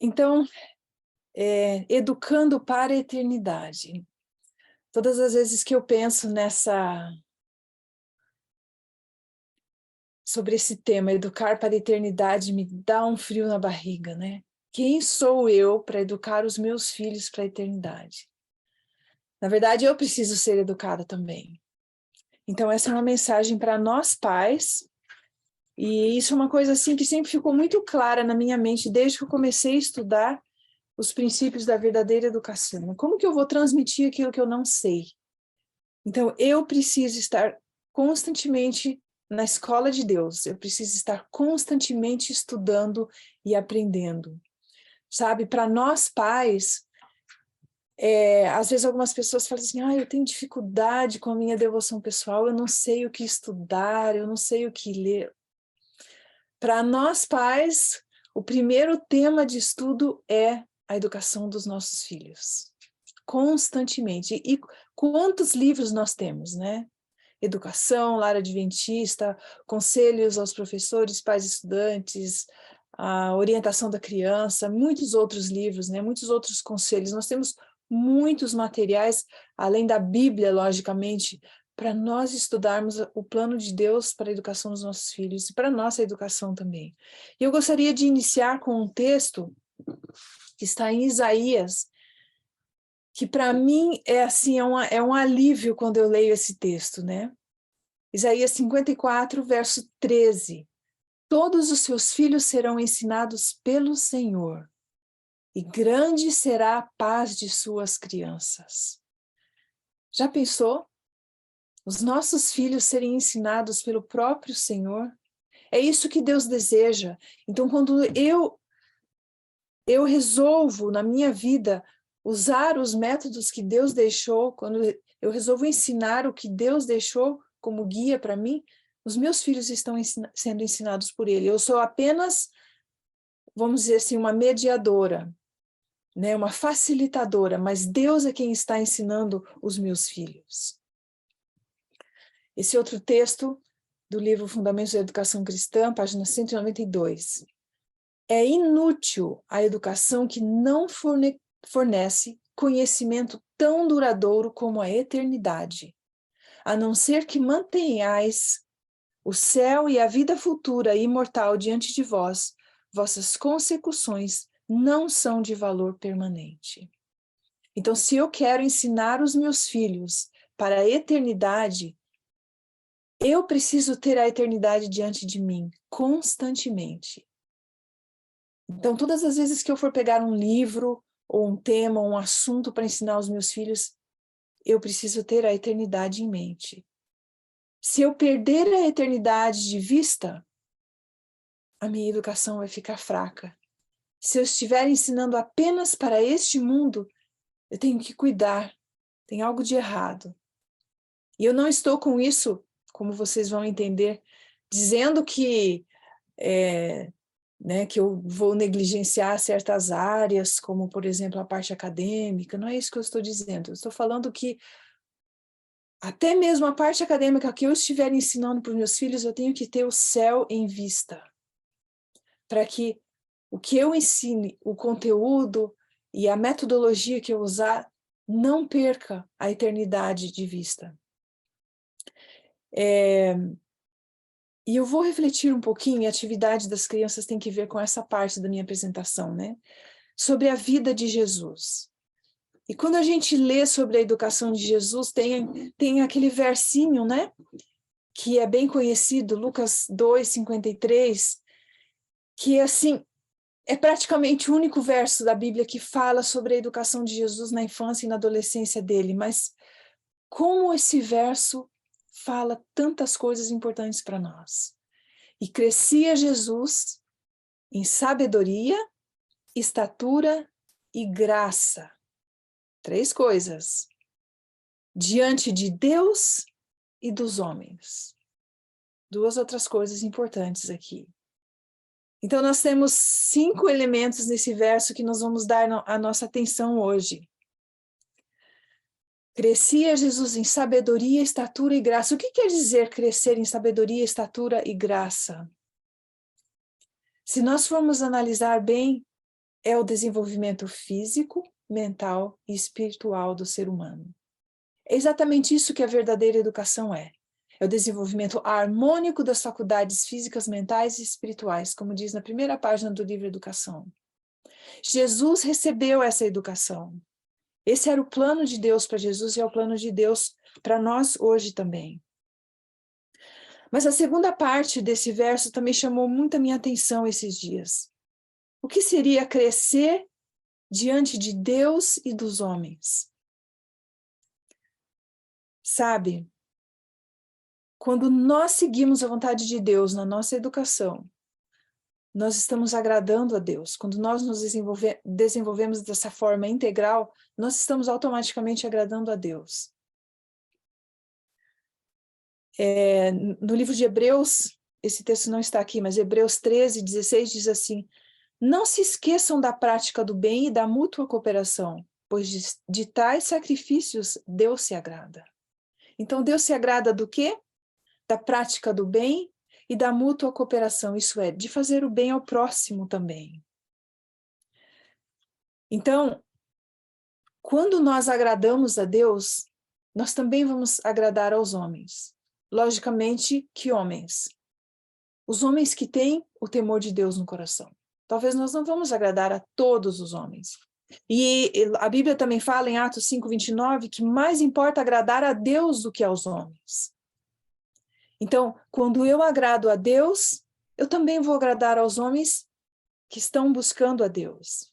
Então, educando para a eternidade. Todas as vezes que eu penso sobre esse tema, educar para a eternidade, me dá um frio na barriga, né? Quem sou eu para educar os meus filhos para a eternidade? Na verdade, eu preciso ser educada também. Então, essa é uma mensagem para nós pais, e isso é uma coisa assim que sempre ficou muito clara na minha mente desde que eu comecei a estudar os princípios da verdadeira educação. Como que eu vou transmitir aquilo que eu não sei? Então, eu preciso estar constantemente na escola de Deus, eu preciso estar constantemente estudando e aprendendo. Sabe, para nós pais, às vezes algumas pessoas falam assim, eu tenho dificuldade com a minha devoção pessoal, eu não sei o que estudar, eu não sei o que ler. Para nós pais, o primeiro tema de estudo é a educação dos nossos filhos. Constantemente. E quantos livros nós temos, né? Educação, lar adventista, conselhos aos professores, pais e estudantes, a orientação da criança, muitos outros livros, né? Muitos outros conselhos. Nós temos muitos materiais, além da Bíblia, logicamente, para nós estudarmos o plano de Deus para a educação dos nossos filhos e para a nossa educação também. E eu gostaria de iniciar com um texto que está em Isaías, que para mim é assim, é um alívio quando eu leio esse texto, né? Isaías 54, verso 13. Todos os seus filhos serão ensinados pelo Senhor, e grande será a paz de suas crianças. Já pensou? Os nossos filhos serem ensinados pelo próprio Senhor? É isso que Deus deseja. Então, quando eu resolvo na minha vida usar os métodos que Deus deixou, quando eu resolvo ensinar o que Deus deixou como guia para mim, os meus filhos estão sendo ensinados por Ele. Eu sou apenas, vamos dizer assim, uma mediadora, né? Uma facilitadora, mas Deus é quem está ensinando os meus filhos. Esse outro texto do livro Fundamentos da Educação Cristã, página 192. É inútil a educação que não fornece conhecimento tão duradouro como a eternidade, a não ser que mantenhais o céu e a vida futura e imortal diante de vós, vossas consecuções não são de valor permanente. Então, se eu quero ensinar os meus filhos para a eternidade, eu preciso ter a eternidade diante de mim, constantemente. Então, todas as vezes que eu for pegar um livro, ou um tema, ou um assunto para ensinar aos meus filhos, eu preciso ter a eternidade em mente. Se eu perder a eternidade de vista, a minha educação vai ficar fraca. Se eu estiver ensinando apenas para este mundo, eu tenho que cuidar, tem algo de errado. E eu não estou com isso, como vocês vão entender, dizendo que que eu vou negligenciar certas áreas, como, por exemplo, a parte acadêmica. Não é isso que eu estou dizendo. Eu estou falando que até mesmo a parte acadêmica que eu estiver ensinando para os meus filhos, eu tenho que ter o céu em vista, para que o que eu ensine, o conteúdo e a metodologia que eu usar, não perca a eternidade de vista. E eu vou refletir um pouquinho, e a atividade das crianças tem que ver com essa parte da minha apresentação, né? Sobre a vida de Jesus. E quando a gente lê sobre a educação de Jesus, tem aquele versinho, né? Que é bem conhecido, Lucas 2:53, que assim, é praticamente o único verso da Bíblia que fala sobre a educação de Jesus na infância e na adolescência dele, mas como esse verso fala tantas coisas importantes para nós. E crescia Jesus em sabedoria, estatura e graça. 3 coisas. Diante de Deus e dos homens. 2 outras coisas importantes aqui. Então, nós temos 5 elementos nesse verso que nós vamos dar a nossa atenção hoje. Crescia Jesus em sabedoria, estatura e graça. O que quer dizer crescer em sabedoria, estatura e graça? Se nós formos analisar bem, é o desenvolvimento físico, mental e espiritual do ser humano. É exatamente isso que a verdadeira educação é. É o desenvolvimento harmônico das faculdades físicas, mentais e espirituais, como diz na primeira página do livro Educação. Jesus recebeu essa educação. Esse era o plano de Deus para Jesus e é o plano de Deus para nós hoje também. Mas a segunda parte desse verso também chamou muito a minha atenção esses dias. O que seria crescer diante de Deus e dos homens? Sabe, quando nós seguimos a vontade de Deus na nossa educação, nós estamos agradando a Deus. Quando nós nos desenvolvemos dessa forma integral, nós estamos automaticamente agradando a Deus. No livro de Hebreus, esse texto não está aqui, mas Hebreus 13, 16 diz assim: não se esqueçam da prática do bem e da mútua cooperação, pois de tais sacrifícios Deus se agrada. Então Deus se agrada do quê? Da prática do bem e da mútua cooperação, isso é, de fazer o bem ao próximo também. Então, quando nós agradamos a Deus, nós também vamos agradar aos homens. Logicamente, que homens? Os homens que têm o temor de Deus no coração. Talvez nós não vamos agradar a todos os homens. E a Bíblia também fala em Atos 5:29 que mais importa agradar a Deus do que aos homens. Então, quando eu agrado a Deus, eu também vou agradar aos homens que estão buscando a Deus.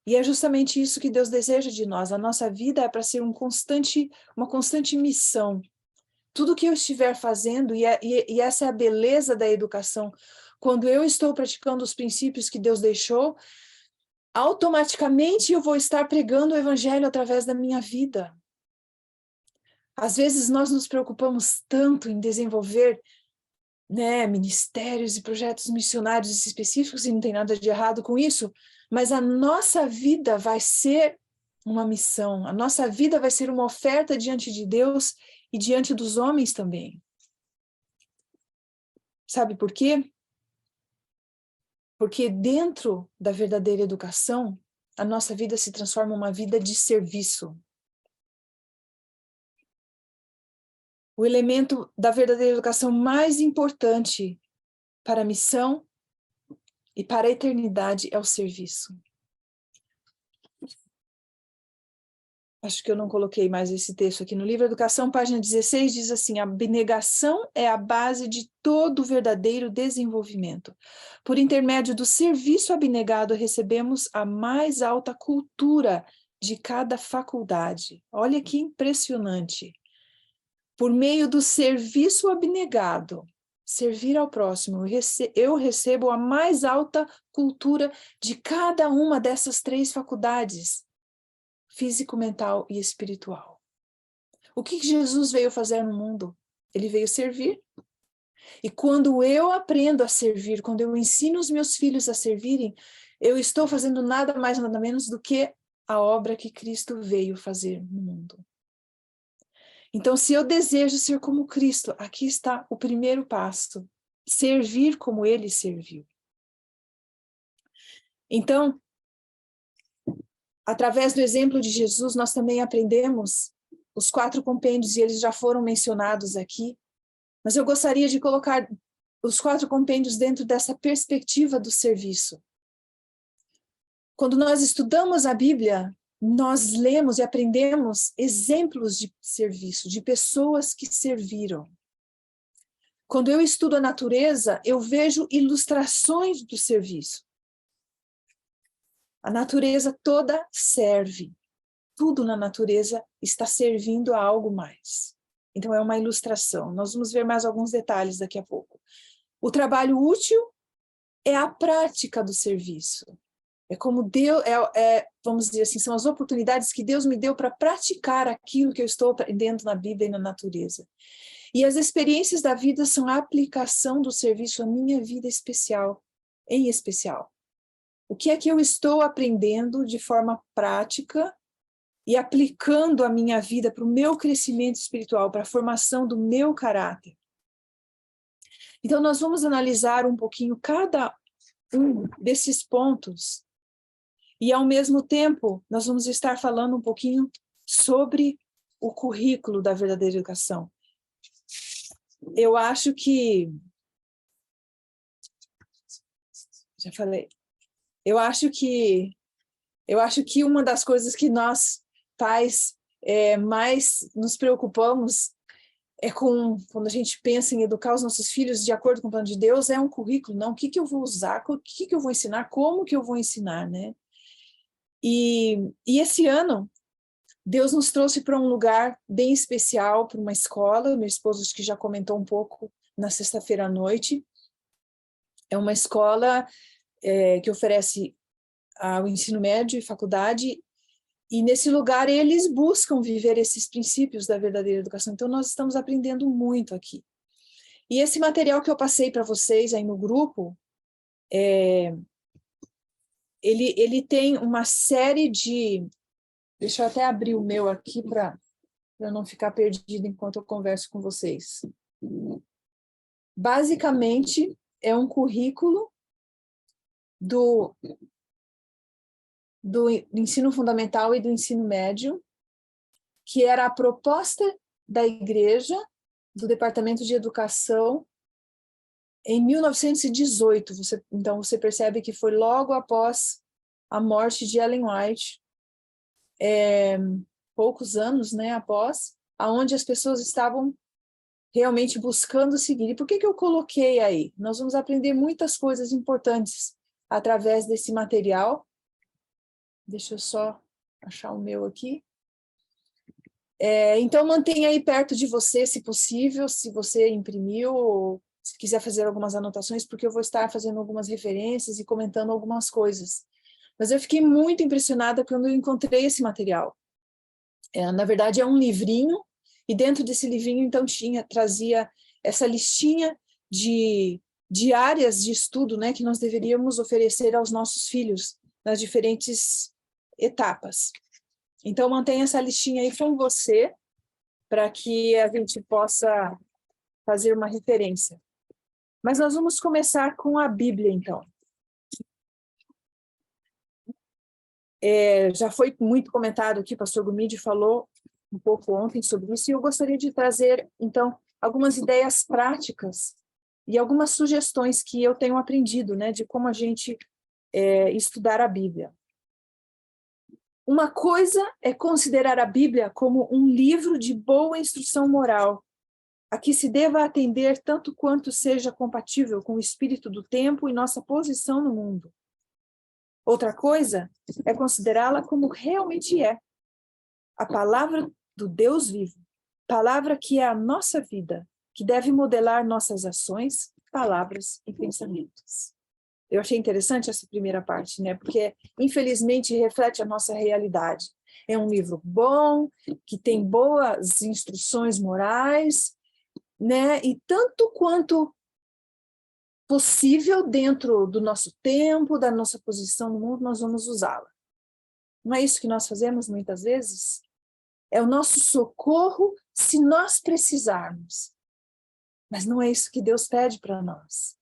E é justamente isso que Deus deseja de nós. A nossa vida é para ser uma constante missão. Tudo que eu estiver fazendo, e essa é a beleza da educação, quando eu estou praticando os princípios que Deus deixou, automaticamente eu vou estar pregando o evangelho através da minha vida. Às vezes nós nos preocupamos tanto em desenvolver, ministérios e projetos missionários específicos, e não tem nada de errado com isso, mas a nossa vida vai ser uma missão, a nossa vida vai ser uma oferta diante de Deus e diante dos homens também. Sabe por quê? Porque dentro da verdadeira educação, a nossa vida se transforma em uma vida de serviço. O elemento da verdadeira educação mais importante para a missão e para a eternidade é o serviço. Acho que eu não coloquei mais esse texto aqui no livro Educação, página 16, diz assim: a abnegação é a base de todo o verdadeiro desenvolvimento. Por intermédio do serviço abnegado, recebemos a mais alta cultura de cada faculdade. Olha que impressionante. Por meio do serviço abnegado, servir ao próximo, eu recebo a mais alta cultura de cada uma dessas três faculdades: físico, mental e espiritual. O que Jesus veio fazer no mundo? Ele veio servir. E quando eu aprendo a servir, quando eu ensino os meus filhos a servirem, eu estou fazendo nada mais, nada menos do que a obra que Cristo veio fazer no mundo. Então, se eu desejo ser como Cristo, aqui está o primeiro passo: servir como Ele serviu. Então, através do exemplo de Jesus, nós também aprendemos os 4 compêndios, e eles já foram mencionados aqui, mas eu gostaria de colocar os 4 compêndios dentro dessa perspectiva do serviço. Quando nós estudamos a Bíblia, nós lemos e aprendemos exemplos de serviço, de pessoas que serviram. Quando eu estudo a natureza, eu vejo ilustrações do serviço. A natureza toda serve. Tudo na natureza está servindo a algo mais. Então é uma ilustração. Nós vamos ver mais alguns detalhes daqui a pouco. O trabalho útil é a prática do serviço. É como Deus, vamos dizer assim, são as oportunidades que Deus me deu para praticar aquilo que eu estou aprendendo na Bíblia e na natureza. E as experiências da vida são a aplicação do serviço à minha vida especial, em especial. O que é que eu estou aprendendo de forma prática e aplicando a minha vida para o meu crescimento espiritual, para a formação do meu caráter? Então, nós vamos analisar um pouquinho cada um desses pontos E, ao mesmo tempo, nós vamos estar falando um pouquinho sobre o currículo da verdadeira educação. Eu acho que... Já falei. Eu acho que uma das coisas que nós, pais, mais nos preocupamos quando a gente pensa em educar os nossos filhos de acordo com o plano de Deus, é um currículo, não? O que eu vou usar, o que eu vou ensinar, como que eu vou ensinar, né? E esse ano, Deus nos trouxe para um lugar bem especial, para uma escola. Meu esposo acho que já comentou um pouco na sexta-feira à noite. É uma escola que oferece o ensino médio e faculdade, e nesse lugar eles buscam viver esses princípios da verdadeira educação. Então nós estamos aprendendo muito aqui. E esse material que eu passei para vocês aí no grupo, ele tem uma série de... Deixa eu até abrir o meu aqui para não ficar perdido enquanto eu converso com vocês. Basicamente, é um currículo do ensino fundamental e do ensino médio, que era a proposta da igreja, do Departamento de Educação, em 1918. Então, você percebe que foi logo após a morte de Ellen White, poucos anos, né, após, aonde as pessoas estavam realmente buscando seguir. E por que eu coloquei aí? Nós vamos aprender muitas coisas importantes através desse material. Deixa eu só achar o meu aqui. Então, mantenha aí perto de você, se possível, se você imprimiu, ou se quiser fazer algumas anotações, porque eu vou estar fazendo algumas referências e comentando algumas coisas. Mas eu fiquei muito impressionada quando eu encontrei esse material. Na verdade, é um livrinho, e dentro desse livrinho, então, trazia essa listinha de áreas de estudo, né, que nós deveríamos oferecer aos nossos filhos nas diferentes etapas. Então, mantenha essa listinha aí com você, para que a gente possa fazer uma referência. Mas nós vamos começar com a Bíblia, então. Já foi muito comentado aqui, o pastor Gumide falou um pouco ontem sobre isso, e eu gostaria de trazer, então, algumas ideias práticas e algumas sugestões que eu tenho aprendido, né, de como a gente estudar a Bíblia. Uma coisa é considerar a Bíblia como um livro de boa instrução moral, a que se deva atender tanto quanto seja compatível com o espírito do tempo e nossa posição no mundo. Outra coisa é considerá-la como realmente é, a palavra do Deus vivo, palavra que é a nossa vida, que deve modelar nossas ações, palavras e pensamentos. Eu achei interessante essa primeira parte, né? Porque, infelizmente, reflete a nossa realidade. É um livro bom, que tem boas instruções morais, né? E tanto quanto possível dentro do nosso tempo, da nossa posição no mundo, nós vamos usá-la. Não é isso que nós fazemos muitas vezes? É o nosso socorro se nós precisarmos. Mas não é isso que Deus pede para nós.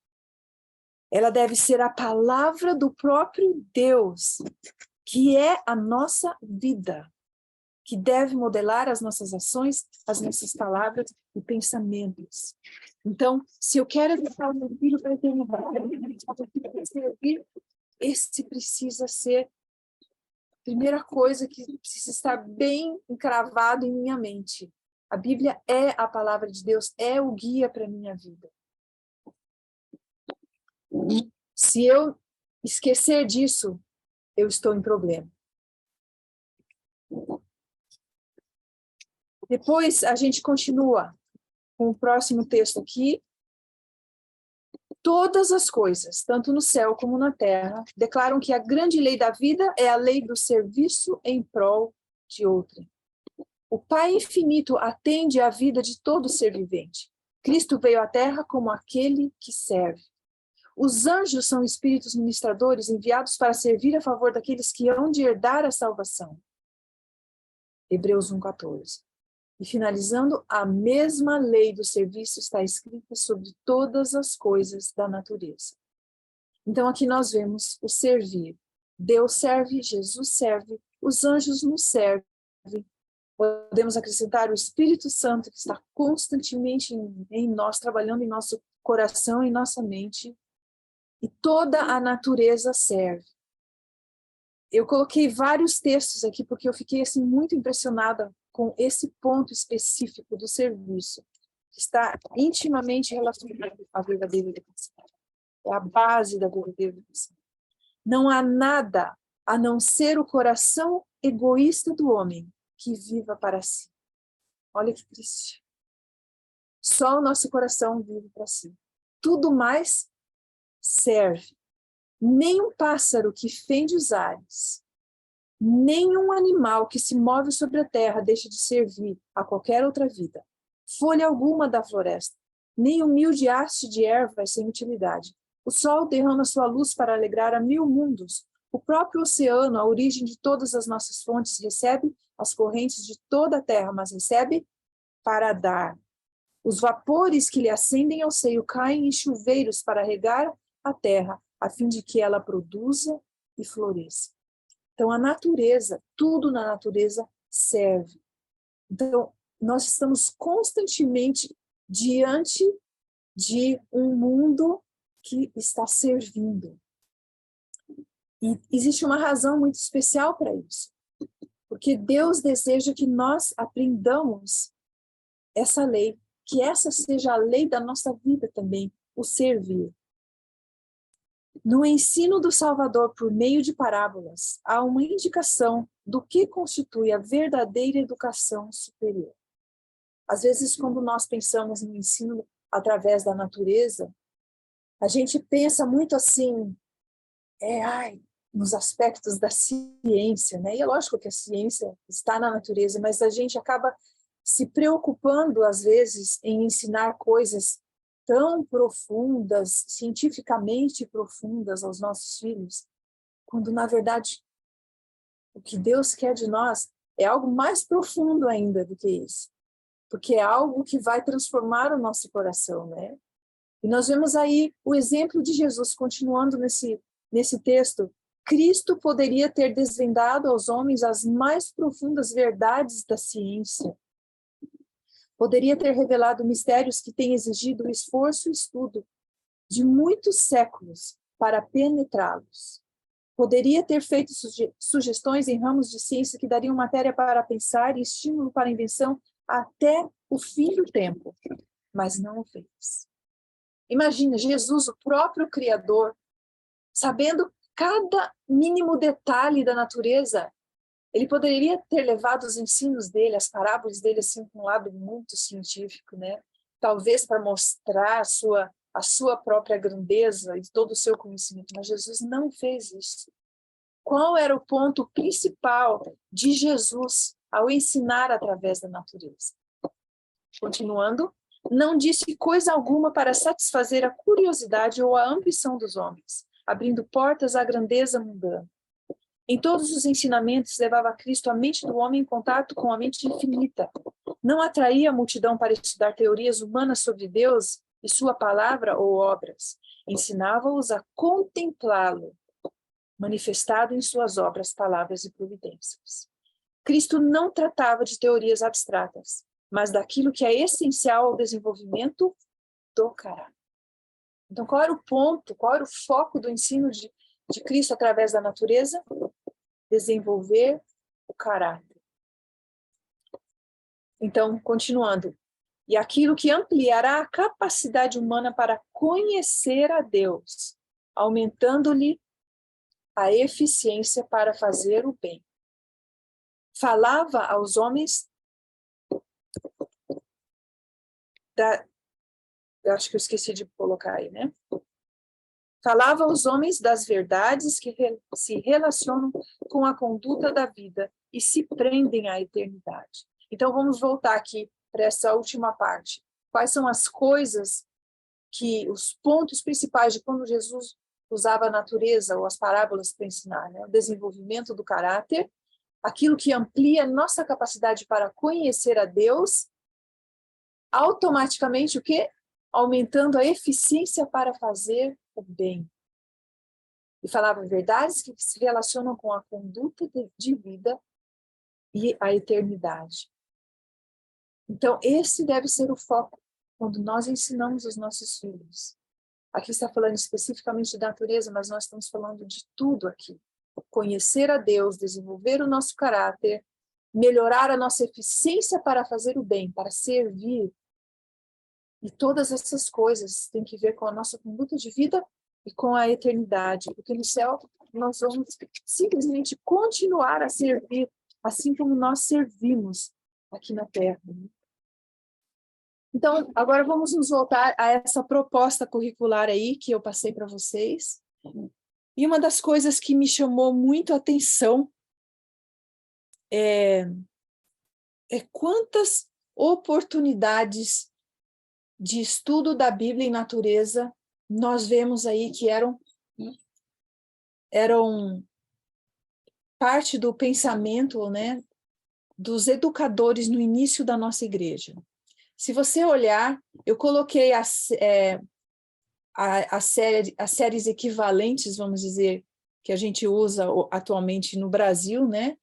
Ela deve ser a palavra do próprio Deus, que é a nossa vida, que deve modelar as nossas ações, as nossas palavras e pensamentos. Então, se eu quero educar o meu filho para ter uma esse precisa ser a primeira coisa que precisa estar bem encravado em minha mente. A Bíblia é a palavra de Deus, é o guia para a minha vida. Se eu esquecer disso, eu estou em problema. Depois a gente continua com o próximo texto aqui. Todas as coisas, tanto no céu como na terra, declaram que a grande lei da vida é a lei do serviço em prol de outrem. O Pai infinito atende à vida de todo ser vivente. Cristo veio à terra como aquele que serve. Os anjos são espíritos ministradores enviados para servir a favor daqueles que hão de herdar a salvação. Hebreus 1,14. E finalizando, a mesma lei do serviço está escrita sobre todas as coisas da natureza. Então aqui nós vemos o servir. Deus serve, Jesus serve, os anjos nos servem. Podemos acrescentar o Espírito Santo, que está constantemente em nós, trabalhando em nosso coração e nossa mente. E toda a natureza serve. Eu coloquei vários textos aqui, porque eu fiquei assim, muito impressionada com esse ponto específico do serviço, que está intimamente relacionado à verdadeira educação. É a base da verdadeira educação. Não há nada a não ser o coração egoísta do homem que viva para si. Olha que triste. Só o nosso coração vive para si. Tudo mais serve. Nem um pássaro que fende os ares, nenhum animal que se move sobre a terra deixa de servir a qualquer outra vida. Folha alguma da floresta, nem humilde haste de erva é sem utilidade. O sol derrama sua luz para alegrar a 1000 mundos. O próprio oceano, a origem de todas as nossas fontes, recebe as correntes de toda a terra, mas recebe para dar. Os vapores que lhe acendem ao seio caem em chuveiros para regar a terra, a fim de que ela produza e floresça. Então, a natureza, tudo na natureza serve. Então, nós estamos constantemente diante de um mundo que está servindo. E existe uma razão muito especial para isso. Porque Deus deseja que nós aprendamos essa lei, que essa seja a lei da nossa vida também, o servir. No ensino do Salvador por meio de parábolas, há uma indicação do que constitui a verdadeira educação superior. Às vezes, quando nós pensamos no ensino através da natureza, a gente pensa muito assim, nos aspectos da ciência, né? E é lógico que a ciência está na natureza, mas a gente acaba se preocupando, às vezes, em ensinar coisas tão profundas, cientificamente profundas aos nossos filhos, quando, na verdade, o que Deus quer de nós é algo mais profundo ainda do que isso, porque é algo que vai transformar o nosso coração, né? E nós vemos aí o exemplo de Jesus, continuando nesse texto. Cristo poderia ter desvendado aos homens as mais profundas verdades da ciência. Poderia ter revelado mistérios que têm exigido o esforço e estudo de muitos séculos para penetrá-los. Poderia ter feito sugestões em ramos de ciência que dariam matéria para pensar e estímulo para a invenção até o fim do tempo, mas não o fez. Imagina, Jesus, o próprio Criador, sabendo cada mínimo detalhe da natureza, ele poderia ter levado os ensinos dele, as parábolas dele, assim, com um lado muito científico, né? Talvez para mostrar a sua própria grandeza e todo o seu conhecimento, mas Jesus não fez isso. Qual era o ponto principal de Jesus ao ensinar através da natureza? Continuando, não disse coisa alguma para satisfazer a curiosidade ou a ambição dos homens, abrindo portas à grandeza mundana. Em todos os ensinamentos, levava Cristo a mente do homem em contato com a mente infinita. Não atraía a multidão para estudar teorias humanas sobre Deus e sua palavra ou obras. Ensinava-os a contemplá-lo, manifestado em suas obras, palavras e providências. Cristo não tratava de teorias abstratas, mas daquilo que é essencial ao desenvolvimento do caráter. Então, qual era o ponto, qual era o foco do ensino de Cristo através da natureza? Desenvolver o caráter. Então, continuando. E aquilo que ampliará a capacidade humana para conhecer a Deus, aumentando-lhe a eficiência para fazer o bem. Falava aos homens eu acho que eu esqueci de colocar aí, né? Falava aos homens das verdades que se relacionam com a conduta da vida e se prendem à eternidade. Então, vamos voltar aqui para essa última parte. Quais são as coisas os pontos principais de quando Jesus usava a natureza ou as parábolas para ensinar, né? O desenvolvimento do caráter, aquilo que amplia nossa capacidade para conhecer a Deus, automaticamente o quê? Aumentando a eficiência para fazer o bem. e falava verdades que se relacionam com a conduta de vida e a eternidade. Então, esse deve ser o foco quando nós ensinamos os nossos filhos. Aqui está falando especificamente de natureza, mas nós estamos falando de tudo aqui. Conhecer a Deus, desenvolver o nosso caráter, melhorar a nossa eficiência para fazer o bem, para servir. E todas essas coisas têm que ver com a nossa conduta de vida e com a eternidade. Porque no céu nós vamos simplesmente continuar a servir, assim como nós servimos aqui na terra. Então, agora vamos nos voltar a essa proposta curricular aí que eu passei para vocês. E uma das coisas que me chamou muito a atenção é quantas oportunidades de estudo da Bíblia e natureza nós vemos aí que eram parte do pensamento, né, dos educadores no início da nossa igreja. Se você olhar, eu coloquei as séries equivalentes, vamos dizer, que a gente usa atualmente no Brasil, né?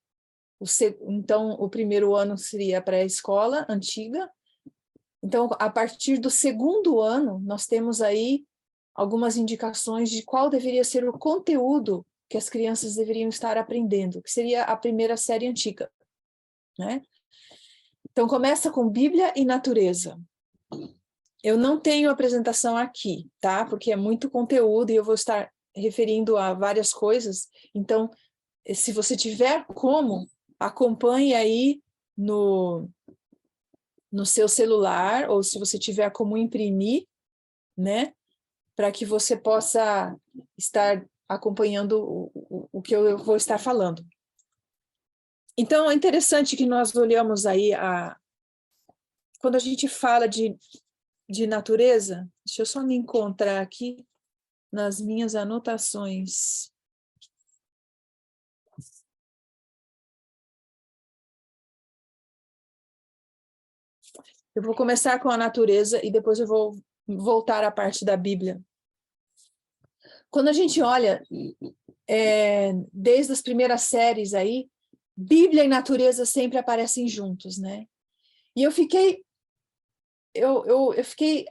Então, o primeiro ano seria a pré-escola antiga. Então, a partir do segundo ano, nós temos aí algumas indicações de qual deveria ser o conteúdo que as crianças deveriam estar aprendendo, que seria a primeira série antiga, né? Então, começa com Bíblia e natureza. Eu não tenho apresentação aqui, tá? Porque é muito conteúdo e eu vou estar referindo a várias coisas. Então, se você tiver como, acompanhe aí no seu celular, ou se você tiver como imprimir, né? Para que você possa estar acompanhando o que eu vou estar falando. Então, é interessante que nós olhamos aí quando a gente fala de natureza, deixa eu só me encontrar aqui nas minhas anotações. Eu vou começar com a natureza e depois eu vou voltar à parte da Bíblia. Quando a gente olha, desde as primeiras séries aí, Bíblia e natureza sempre aparecem juntos, né? E eu fiquei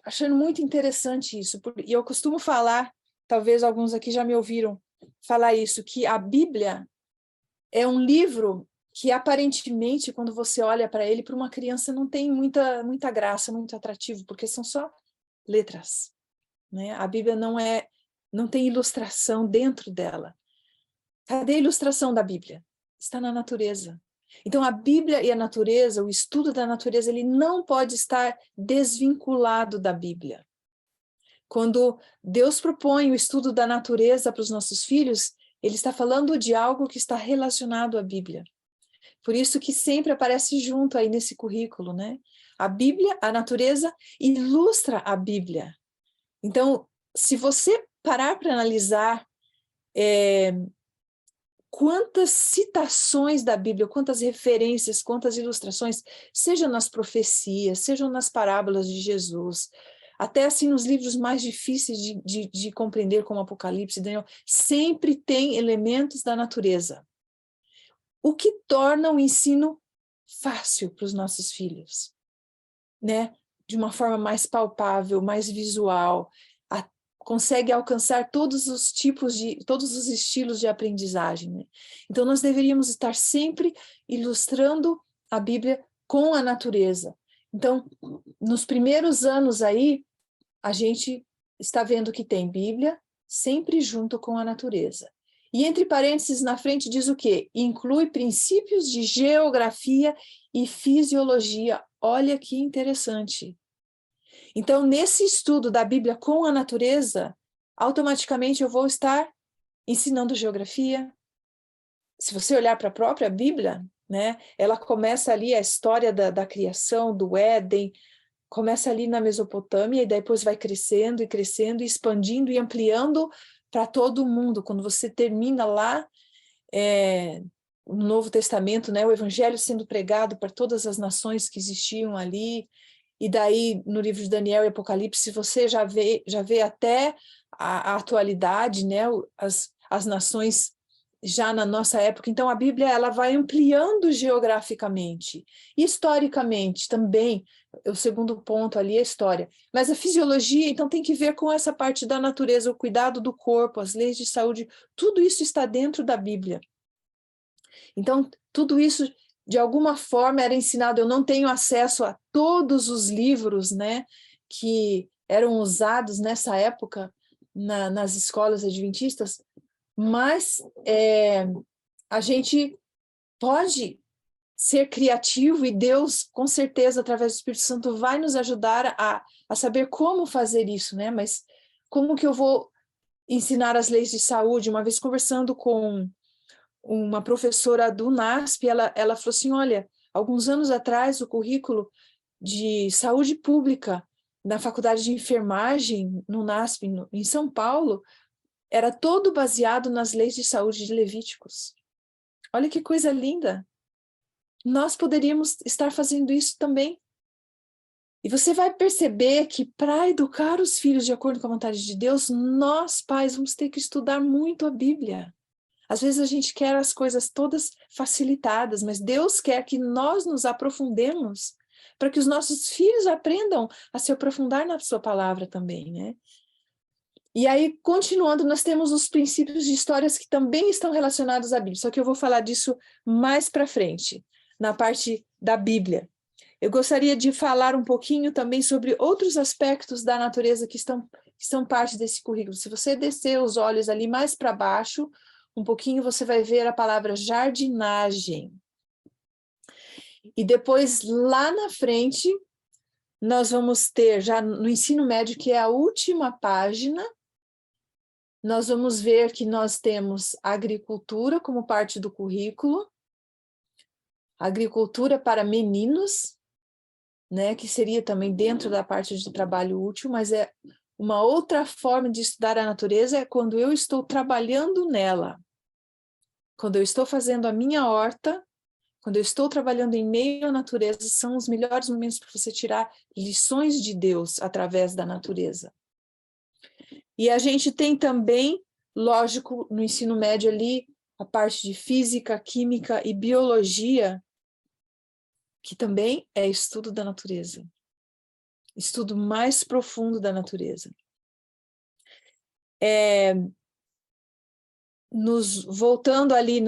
achando muito interessante isso, e eu costumo falar, talvez alguns aqui já me ouviram falar isso, que a Bíblia é um livro que aparentemente, quando você olha para ele, para uma criança não tem muita graça, muito atrativo, porque são só letras, né? A Bíblia não tem ilustração dentro dela. Cadê a ilustração da Bíblia? Está na natureza. Então, a Bíblia e a natureza, o estudo da natureza, ele não pode estar desvinculado da Bíblia. Quando Deus propõe o estudo da natureza para os nossos filhos, ele está falando de algo que está relacionado à Bíblia. Por isso que sempre aparece junto aí nesse currículo, né? A Bíblia, a natureza, ilustra a Bíblia. Então, se você parar para analisar quantas citações da Bíblia, quantas referências, quantas ilustrações, sejam nas profecias, sejam nas parábolas de Jesus, até assim nos livros mais difíceis de compreender, como Apocalipse e Daniel, sempre tem elementos da natureza. O que torna o ensino fácil para os nossos filhos, né? De uma forma mais palpável, mais visual, consegue alcançar todos os estilos de aprendizagem, né? Então, nós deveríamos estar sempre ilustrando a Bíblia com a natureza. Então, nos primeiros anos aí, a gente está vendo que tem Bíblia sempre junto com a natureza. E entre parênteses, na frente diz o quê? Inclui princípios de geografia e fisiologia. Olha que interessante. Então, nesse estudo da Bíblia com a natureza, automaticamente eu vou estar ensinando geografia. Se você olhar para a própria Bíblia, né, ela começa ali a história da criação, do Éden, começa ali na Mesopotâmia e depois vai crescendo e crescendo, e expandindo e ampliando para todo mundo. Quando você termina lá, no Novo Testamento, né, o Evangelho sendo pregado para todas as nações que existiam ali, e daí no livro de Daniel e Apocalipse você já vê até a atualidade, né, as nações já na nossa época. Então, a Bíblia ela vai ampliando geograficamente, historicamente também. O segundo ponto ali é a história. Mas a fisiologia, então, tem que ver com essa parte da natureza, o cuidado do corpo, as leis de saúde, tudo isso está dentro da Bíblia. Então, tudo isso, de alguma forma, era ensinado. Eu não tenho acesso a todos os livros, né, que eram usados nessa época nas escolas adventistas, mas a gente pode ser criativo e Deus, com certeza, através do Espírito Santo, vai nos ajudar a saber como fazer isso, né? Mas como que eu vou ensinar as leis de saúde? Uma vez conversando com uma professora do NASP, ela falou assim, olha, alguns anos atrás o currículo de saúde pública na faculdade de enfermagem no NASP, em São Paulo, era todo baseado nas leis de saúde de Levíticos. Olha que coisa linda! Nós poderíamos estar fazendo isso também. E você vai perceber que para educar os filhos de acordo com a vontade de Deus, nós, pais, vamos ter que estudar muito a Bíblia. Às vezes a gente quer as coisas todas facilitadas, mas Deus quer que nós nos aprofundemos para que os nossos filhos aprendam a se aprofundar na sua palavra também, né? E aí, continuando, nós temos os princípios de histórias que também estão relacionados à Bíblia, só que eu vou falar disso mais para frente, na parte da Bíblia. Eu gostaria de falar um pouquinho também sobre outros aspectos da natureza que estão parte desse currículo. Se você descer os olhos ali mais para baixo, um pouquinho, você vai ver a palavra jardinagem. E depois, lá na frente, nós vamos ter, já no ensino médio, que é a última página, nós vamos ver que nós temos agricultura como parte do currículo, agricultura para meninos, né, que seria também dentro da parte de trabalho útil, mas é uma outra forma de estudar a natureza é quando eu estou trabalhando nela. Quando eu estou fazendo a minha horta, quando eu estou trabalhando em meio à natureza, são os melhores momentos para você tirar lições de Deus através da natureza. E a gente tem também, lógico, no ensino médio ali, a parte de física, química e biologia, que também é estudo da natureza. Estudo mais profundo da natureza. Voltando ali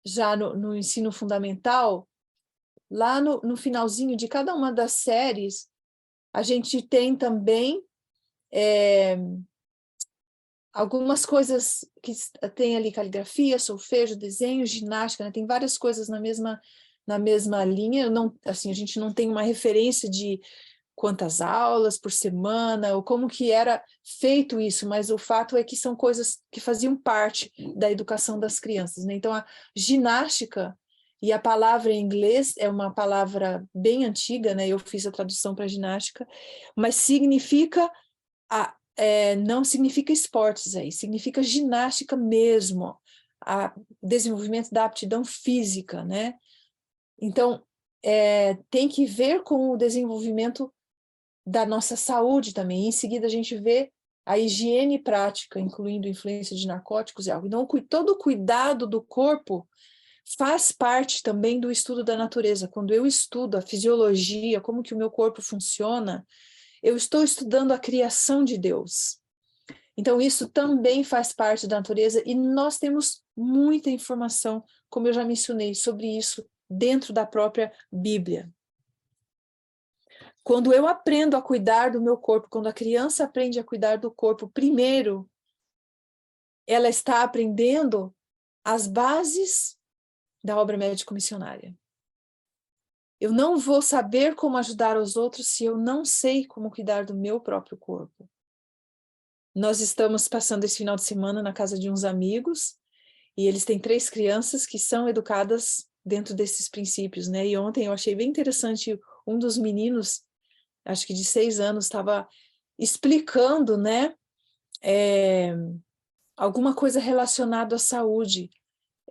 já no ensino fundamental, lá no finalzinho de cada uma das séries, a gente tem também algumas coisas que tem ali caligrafia, solfejo, desenho, ginástica, né? Tem várias coisas na mesma linha. Não, assim, a gente não tem uma referência de quantas aulas por semana, ou como que era feito isso, mas o fato é que são coisas que faziam parte da educação das crianças, né? Então, a ginástica, e a palavra em inglês é uma palavra bem antiga, né? Eu fiz a tradução para ginástica, mas significa, não significa esportes aí, significa ginástica mesmo, o desenvolvimento da aptidão física, né? Então, tem que ver com o desenvolvimento da nossa saúde também. Em seguida, a gente vê a higiene prática, incluindo influência de narcóticos e álcool. Então, todo o cuidado do corpo faz parte também do estudo da natureza. Quando eu estudo a fisiologia, como que o meu corpo funciona, eu estou estudando a criação de Deus. Então, isso também faz parte da natureza e nós temos muita informação, como eu já mencionei, sobre isso dentro da própria Bíblia. Quando eu aprendo a cuidar do meu corpo, quando a criança aprende a cuidar do corpo, primeiro, ela está aprendendo as bases da obra médico-missionária. Eu não vou saber como ajudar os outros se eu não sei como cuidar do meu próprio corpo. Nós estamos passando esse final de semana na casa de uns amigos, e eles têm 3 crianças que são educadas dentro desses princípios, né? E ontem eu achei bem interessante, um dos meninos, acho que de 6 anos, estava explicando, né, alguma coisa relacionada à saúde.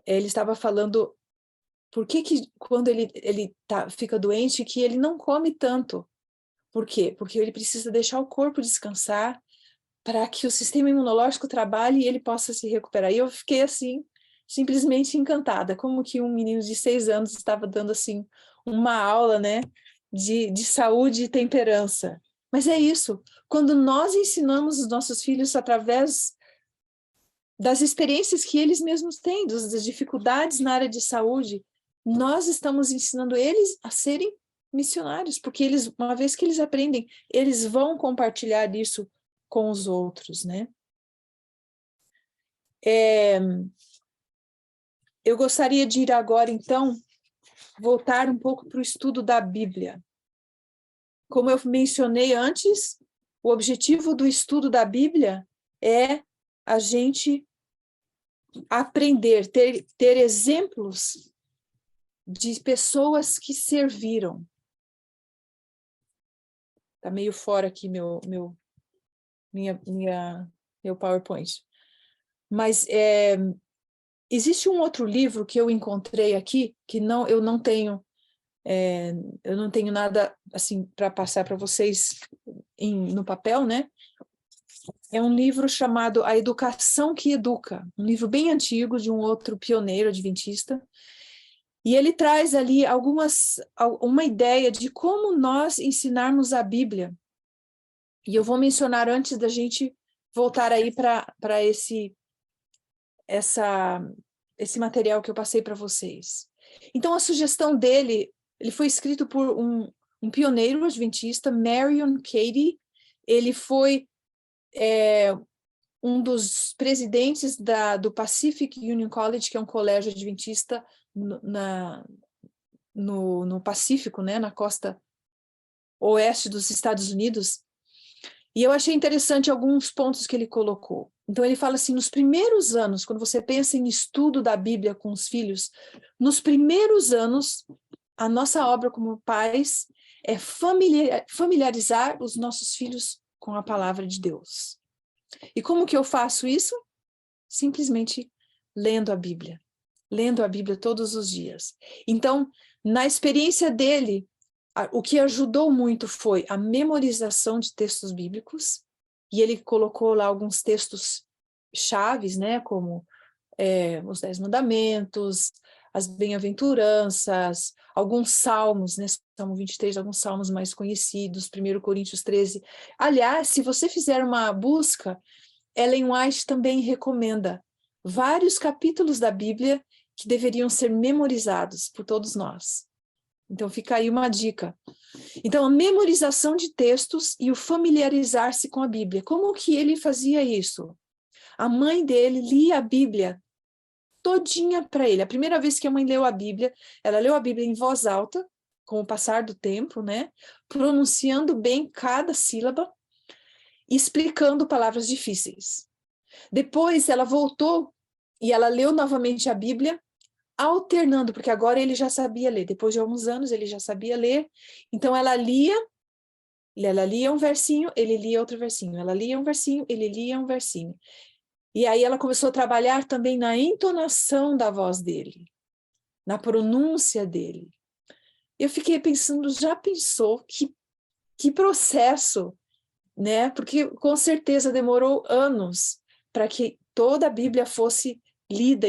Ele estava falando por que quando ele fica doente, que ele não come tanto. Por quê? Porque ele precisa deixar o corpo descansar para que o sistema imunológico trabalhe e ele possa se recuperar. E eu fiquei assim, simplesmente encantada, como que um menino de 6 anos estava dando assim uma aula, né, de saúde e temperança. Mas é isso, quando nós ensinamos os nossos filhos através das experiências que eles mesmos têm, das dificuldades na área de saúde, nós estamos ensinando eles a serem missionários, porque eles, uma vez que eles aprendem, eles vão compartilhar isso com os outros, né? Eu gostaria de ir agora, então, voltar um pouco para o estudo da Bíblia. Como eu mencionei antes, o objetivo do estudo da Bíblia é a gente aprender, ter exemplos de pessoas que serviram. Está meio fora aqui meu PowerPoint. Mas existe um outro livro que eu encontrei aqui, que eu não tenho nada assim para passar para vocês no papel, né? É um livro chamado A Educação que Educa, um livro bem antigo de um outro pioneiro adventista, e ele traz ali uma ideia de como nós ensinarmos a Bíblia. E eu vou mencionar antes da gente voltar aí para esse material que eu passei para vocês. Então, a sugestão dele, ele foi escrito por um pioneiro adventista, Marion Cady. Ele foi um dos presidentes do Pacific Union College, que é um colégio adventista no Pacífico, né, na costa oeste dos Estados Unidos. E eu achei interessante alguns pontos que ele colocou. Então, ele fala assim, nos primeiros anos, quando você pensa em estudo da Bíblia com os filhos, nos primeiros anos, a nossa obra como pais é familiarizar os nossos filhos com a palavra de Deus. E como que eu faço isso? Simplesmente lendo a Bíblia todos os dias. Então, na experiência dele, o que ajudou muito foi a memorização de textos bíblicos, e ele colocou lá alguns textos chaves, né, como os 10 mandamentos, as bem-aventuranças, alguns salmos, né, Salmo 23, alguns salmos mais conhecidos, 1 Coríntios 13. Aliás, se você fizer uma busca, Ellen White também recomenda vários capítulos da Bíblia que deveriam ser memorizados por todos nós. Então fica aí uma dica. Então, a memorização de textos e o familiarizar-se com a Bíblia. Como que ele fazia isso? A mãe dele lia a Bíblia todinha para ele. A primeira vez que a mãe leu a Bíblia, ela leu a Bíblia em voz alta, com o passar do tempo, né? Pronunciando bem cada sílaba e explicando palavras difíceis. Depois ela voltou e ela leu novamente a Bíblia, alternando, porque agora ele já sabia ler. Depois de alguns anos ele já sabia ler. Então ela lia um versinho, ele lia outro versinho. Ela lia um versinho, ele lia um versinho. E aí ela começou a trabalhar também na entonação da voz dele, na pronúncia dele. Eu fiquei pensando, já pensou que processo, né? Porque com certeza demorou anos para que toda a Bíblia fosse lida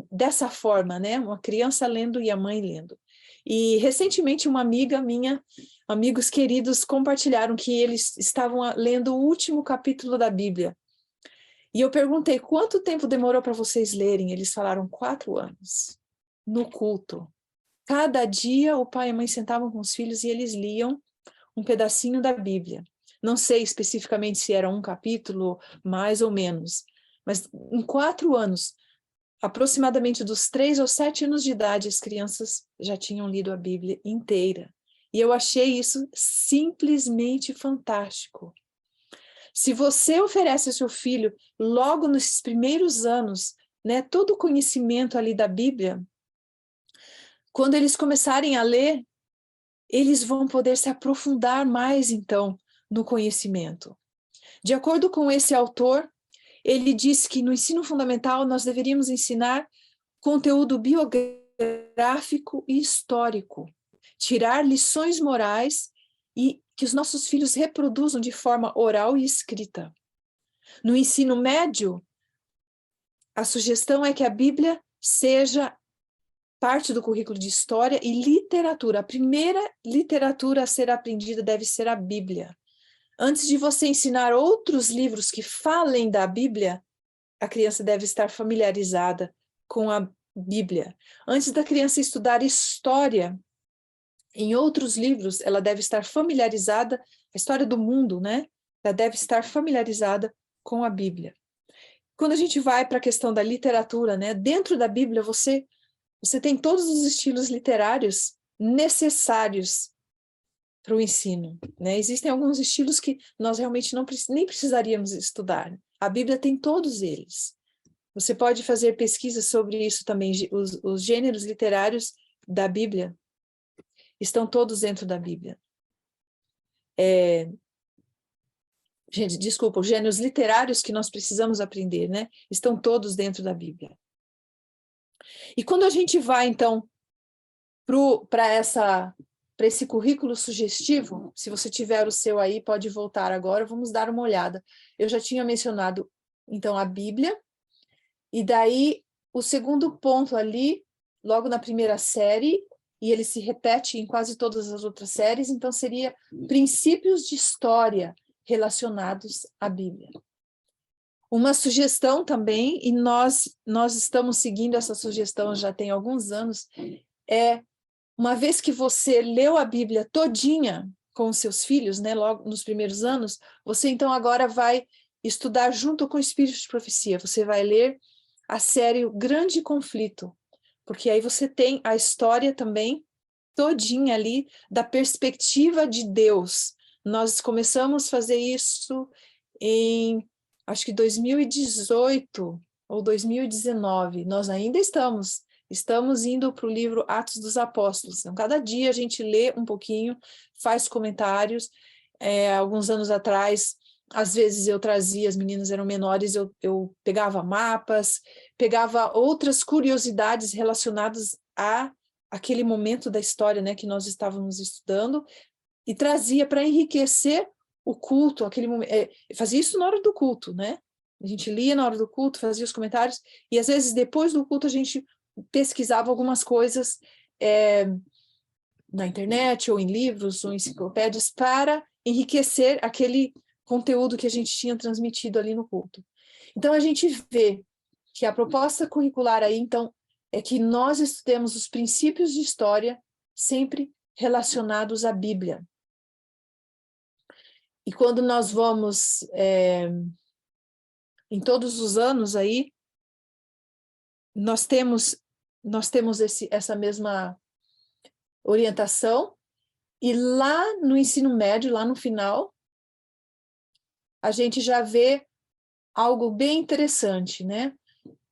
dessa forma, né? Uma criança lendo e a mãe lendo. E recentemente uma amiga minha, amigos queridos, compartilharam que eles estavam lendo o último capítulo da Bíblia. E eu perguntei, quanto tempo demorou para vocês lerem? Eles falaram 4 anos, no culto. Cada dia o pai e a mãe sentavam com os filhos e eles liam um pedacinho da Bíblia. Não sei especificamente se era um capítulo, mais ou menos, mas em 4 anos, aproximadamente dos 3 aos 7 anos de idade, as crianças já tinham lido a Bíblia inteira. E eu achei isso simplesmente fantástico. Se você oferece ao seu filho, logo nesses primeiros anos, né, todo o conhecimento ali da Bíblia, quando eles começarem a ler, eles vão poder se aprofundar mais, então, no conhecimento. De acordo com esse autor, ele diz que no ensino fundamental nós deveríamos ensinar conteúdo biográfico e histórico, tirar lições morais e que os nossos filhos reproduzam de forma oral e escrita. No ensino médio, a sugestão é que a Bíblia seja parte do currículo de história e literatura. A primeira literatura a ser aprendida deve ser a Bíblia. Antes de você ensinar outros livros que falem da Bíblia, a criança deve estar familiarizada com a Bíblia. Antes da criança estudar história em outros livros, ela deve estar familiarizada, a história do mundo, né? Ela deve estar familiarizada com a Bíblia. Quando a gente vai para a questão da literatura, né? Dentro da Bíblia, você tem todos os estilos literários necessários para o ensino, né? Existem alguns estilos que nós realmente nem precisaríamos estudar. A Bíblia tem todos eles. Você pode fazer pesquisas sobre isso também. Os gêneros literários da Bíblia estão todos dentro da Bíblia. Gente, desculpa, os gêneros literários que nós precisamos aprender, né? Estão todos dentro da Bíblia. E quando a gente vai, então, para esse currículo sugestivo, se você tiver o seu aí, pode voltar agora, vamos dar uma olhada. Eu já tinha mencionado, então, a Bíblia, e daí o segundo ponto ali, logo na primeira série, e ele se repete em quase todas as outras séries, então seria princípios de história relacionados à Bíblia. Uma sugestão também, e nós estamos seguindo essa sugestão já tem alguns anos, uma vez que você leu a Bíblia todinha com os seus filhos, né, logo nos primeiros anos, você então agora vai estudar junto com o Espírito de Profecia. Você vai ler a série O Grande Conflito, porque aí você tem a história também todinha ali da perspectiva de Deus. Nós começamos a fazer isso em, acho que 2018 ou 2019. Nós ainda estamos indo para o livro Atos dos Apóstolos. Então, cada dia a gente lê um pouquinho, faz comentários. Alguns anos atrás, às vezes eu trazia, as meninas eram menores, eu pegava mapas, pegava outras curiosidades relacionadas a aquele momento da história, né, que nós estávamos estudando, e trazia para enriquecer o culto, aquele momento. Fazia isso na hora do culto, né? A gente lia na hora do culto, fazia os comentários, e às vezes depois do culto a gente pesquisava algumas coisas na internet, ou em livros, ou enciclopédias, para enriquecer aquele conteúdo que a gente tinha transmitido ali no culto. Então, a gente vê que a proposta curricular aí, então, é que nós estudemos os princípios de história sempre relacionados à Bíblia. E quando nós vamos, em todos os anos aí, nós temos essa mesma orientação, e lá no ensino médio, lá no final, a gente já vê algo bem interessante, né?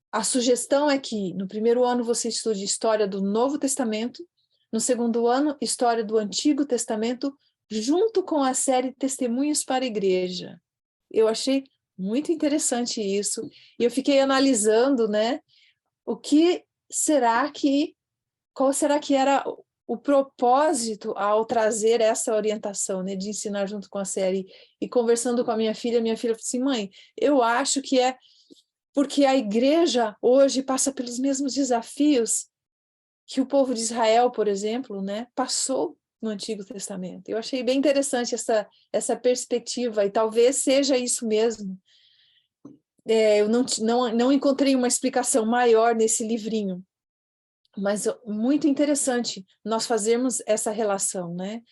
A sugestão é que no primeiro ano você estude História do Novo Testamento, no segundo ano, História do Antigo Testamento, junto com a série Testemunhos para a Igreja. Eu achei muito interessante isso, e eu fiquei analisando, né? Qual será que era o propósito ao trazer essa orientação, né, de ensinar junto com a série? E conversando com a minha filha falou assim: mãe, eu acho que é porque a igreja hoje passa pelos mesmos desafios que o povo de Israel, por exemplo, né, passou no Antigo Testamento. Eu achei bem interessante essa perspectiva, e talvez seja isso mesmo. Eu não encontrei uma explicação maior nesse livrinho, mas muito interessante nós fazermos essa relação, né?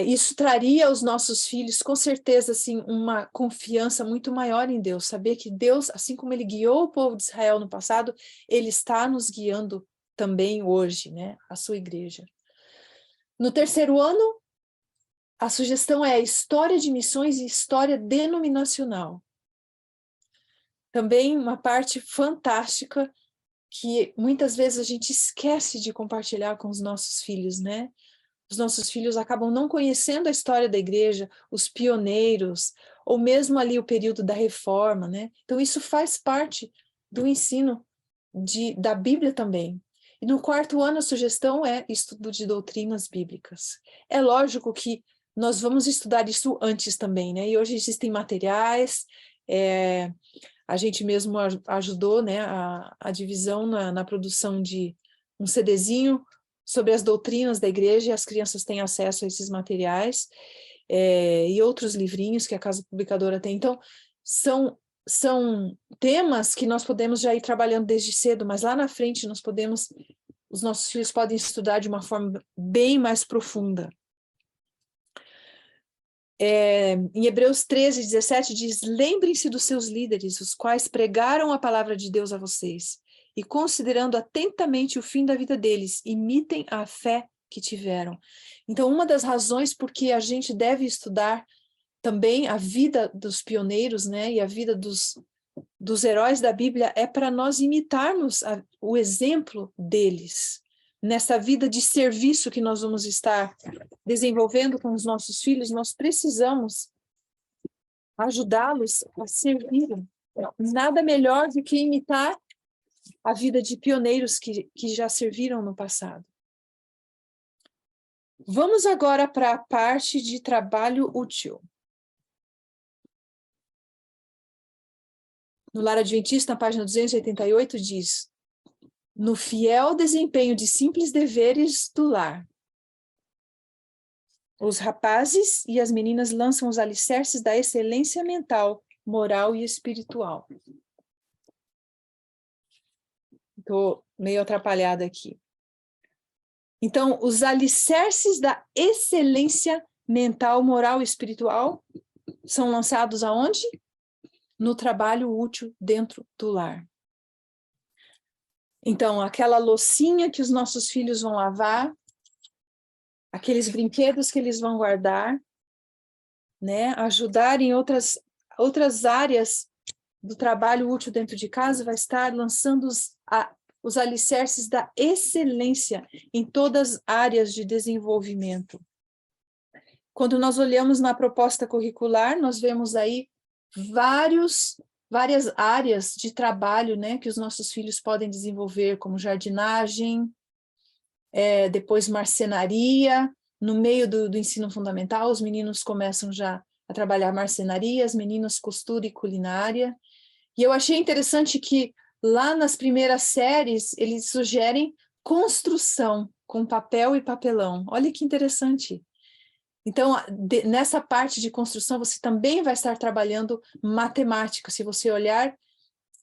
Isso traria aos nossos filhos, com certeza, assim, uma confiança muito maior em Deus, saber que Deus, assim como Ele guiou o povo de Israel no passado, Ele está nos guiando também hoje, né? A sua igreja. No terceiro ano, a sugestão é História de Missões e História Denominacional. Também uma parte fantástica que muitas vezes a gente esquece de compartilhar com os nossos filhos, né? Os nossos filhos acabam não conhecendo a história da igreja, os pioneiros, ou mesmo ali o período da reforma, né? Então isso faz parte do ensino da Bíblia também. E no 4º ano, a sugestão é estudo de doutrinas bíblicas. É lógico que nós vamos estudar isso antes também, né? E hoje existem materiais, a gente mesmo ajudou, né, a divisão na produção de um CDzinho sobre as doutrinas da igreja, e as crianças têm acesso a esses materiais, e outros livrinhos que a Casa Publicadora tem. Então, são temas que nós podemos já ir trabalhando desde cedo, mas lá na frente os nossos filhos podem estudar de uma forma bem mais profunda. Em Hebreus 13:17 diz: lembrem-se dos seus líderes, os quais pregaram a palavra de Deus a vocês, e considerando atentamente o fim da vida deles, imitem a fé que tiveram. Então, uma das razões por que a gente deve estudar também a vida dos pioneiros, né, e a vida dos heróis da Bíblia é para nós imitarmos o exemplo deles, nessa vida de serviço que nós vamos estar desenvolvendo com os nossos filhos. Nós precisamos ajudá-los a servir. Nada melhor do que imitar a vida de pioneiros que já serviram no passado. Vamos agora para a parte de trabalho útil. No Lar Adventista, na página 288, diz: no fiel desempenho de simples deveres do lar, os rapazes e as meninas lançam os alicerces da excelência mental, moral e espiritual. Estou meio atrapalhada aqui. Então, os alicerces da excelência mental, moral e espiritual são lançados aonde? No trabalho útil dentro do lar. Então, aquela loucinha que os nossos filhos vão lavar, aqueles brinquedos que eles vão guardar, né? Ajudar em outras áreas do trabalho útil dentro de casa, vai estar lançando os alicerces da excelência em todas as áreas de desenvolvimento. Quando nós olhamos na proposta curricular, nós vemos aí várias áreas de trabalho, né, que os nossos filhos podem desenvolver, como jardinagem, depois marcenaria. No meio do ensino fundamental, os meninos começam já a trabalhar marcenaria, as meninas costura e culinária. E eu achei interessante que lá nas primeiras séries eles sugerem construção com papel e papelão. Olha que interessante. Então, nessa parte de construção, você também vai estar trabalhando matemática. Se você olhar,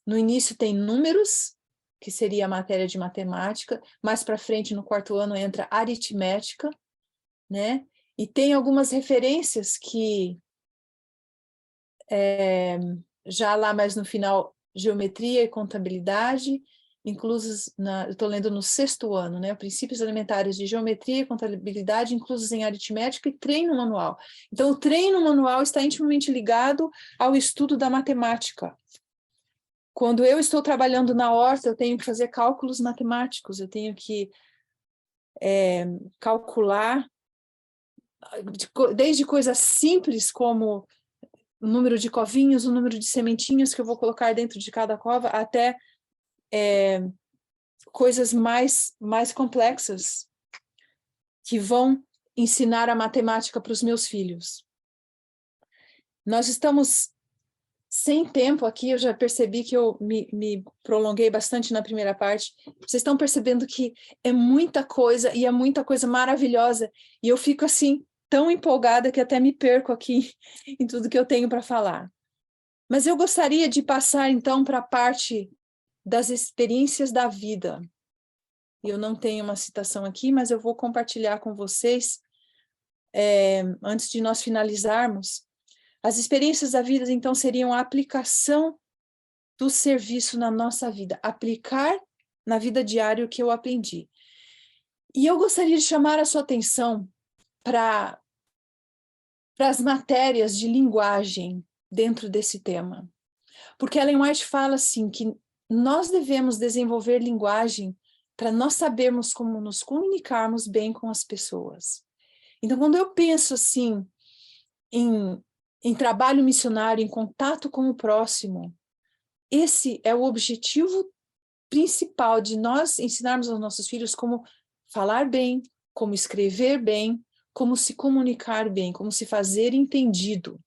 no início tem números, que seria a matéria de matemática. Mais para frente, no 4º ano, entra aritmética, né? E tem algumas referências que, já lá mais no final, geometria e contabilidade, inclusos eu estou lendo no 6º ano, né? Princípios elementares de geometria e contabilidade, inclusos em aritmética e treino manual. Então, o treino manual está intimamente ligado ao estudo da matemática. Quando eu estou trabalhando na horta, eu tenho que fazer cálculos matemáticos, eu tenho que calcular desde coisas simples como o número de covinhos, o número de sementinhas que eu vou colocar dentro de cada cova, até coisas mais complexas que vão ensinar a matemática para os meus filhos. Nós estamos sem tempo aqui, eu já percebi que eu me prolonguei bastante na primeira parte. Vocês estão percebendo que é muita coisa e é muita coisa maravilhosa, e eu fico assim tão empolgada que até me perco aqui em tudo que eu tenho para falar. Mas eu gostaria de passar então para a parte das experiências da vida. Eu não tenho uma citação aqui, mas eu vou compartilhar com vocês, antes de nós finalizarmos. As experiências da vida, então, seriam a aplicação do serviço na nossa vida, aplicar na vida diária o que eu aprendi. E eu gostaria de chamar a sua atenção para as matérias de linguagem dentro desse tema. Porque Ellen White fala assim, que nós devemos desenvolver linguagem para nós sabermos como nos comunicarmos bem com as pessoas. Então, quando eu penso assim, em trabalho missionário, em contato com o próximo, esse é o objetivo principal de nós ensinarmos aos nossos filhos como falar bem, como escrever bem, como se comunicar bem, como se fazer entendido.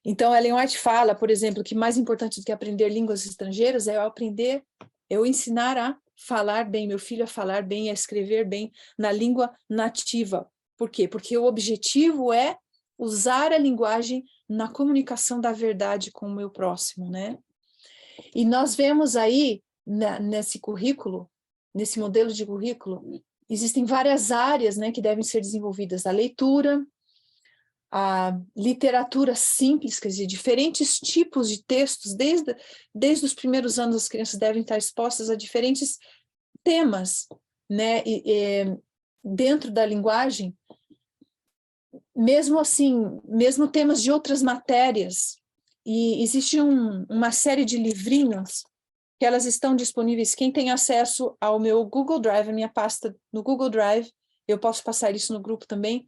Então, Ellen White fala, por exemplo, que mais importante do que aprender línguas estrangeiras é eu ensinar a falar bem, meu filho a falar bem, a escrever bem na língua nativa. Por quê? Porque o objetivo é usar a linguagem na comunicação da verdade com o meu próximo, né? E nós vemos aí, nesse currículo, nesse modelo de currículo, existem várias áreas, né, que devem ser desenvolvidas. A leitura, a literatura simples, quer dizer, diferentes tipos de textos, desde os primeiros anos as crianças devem estar expostas a diferentes temas, né, dentro da linguagem, mesmo assim, mesmo temas de outras matérias, e existe uma série de livrinhos que elas estão disponíveis. Quem tem acesso ao meu Google Drive, a minha pasta no Google Drive, eu posso passar isso no grupo também.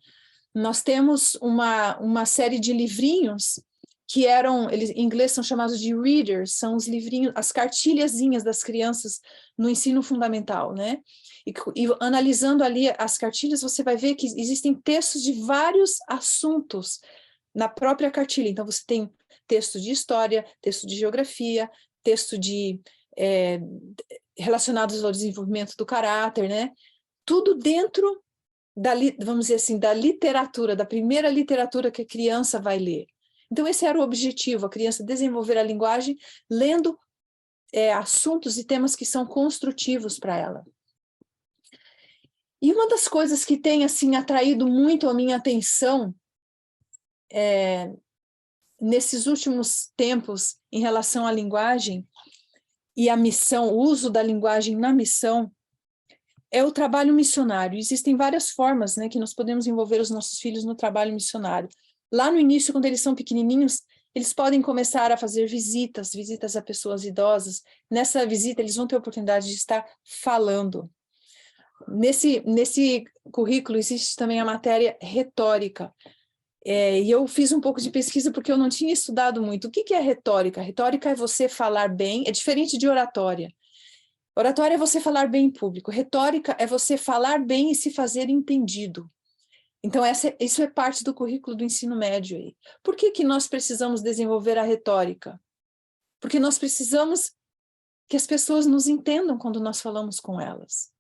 Nós temos uma série de livrinhos que eles em inglês são chamados de readers, são os livrinhos, as cartilhazinhas das crianças no ensino fundamental, né? E analisando ali as cartilhas, você vai ver que existem textos de vários assuntos na própria cartilha. Então, você tem texto de história, texto de geografia, texto relacionados ao desenvolvimento do caráter, né? Tudo dentro vamos dizer assim, da literatura, da primeira literatura que a criança vai ler. Então, esse era o objetivo, a criança desenvolver a linguagem lendo assuntos e temas que são construtivos para ela. E uma das coisas que tem, assim, atraído muito a minha atenção nesses últimos tempos em relação à linguagem e à missão, o uso da linguagem na missão, é o trabalho missionário. Existem várias formas, né, que nós podemos envolver os nossos filhos no trabalho missionário. Lá no início, quando eles são pequenininhos, eles podem começar a fazer visitas a pessoas idosas. Nessa visita, eles vão ter a oportunidade de estar falando. Nesse currículo existe também a matéria retórica. E eu fiz um pouco de pesquisa porque eu não tinha estudado muito. O que é retórica? Retórica é você falar bem, é diferente de oratória. Oratória é você falar bem em público. Retórica é você falar bem e se fazer entendido. Então, isso é parte do currículo do ensino médio aí. Por que nós precisamos desenvolver a retórica? Porque nós precisamos que as pessoas nos entendam quando nós falamos com elas.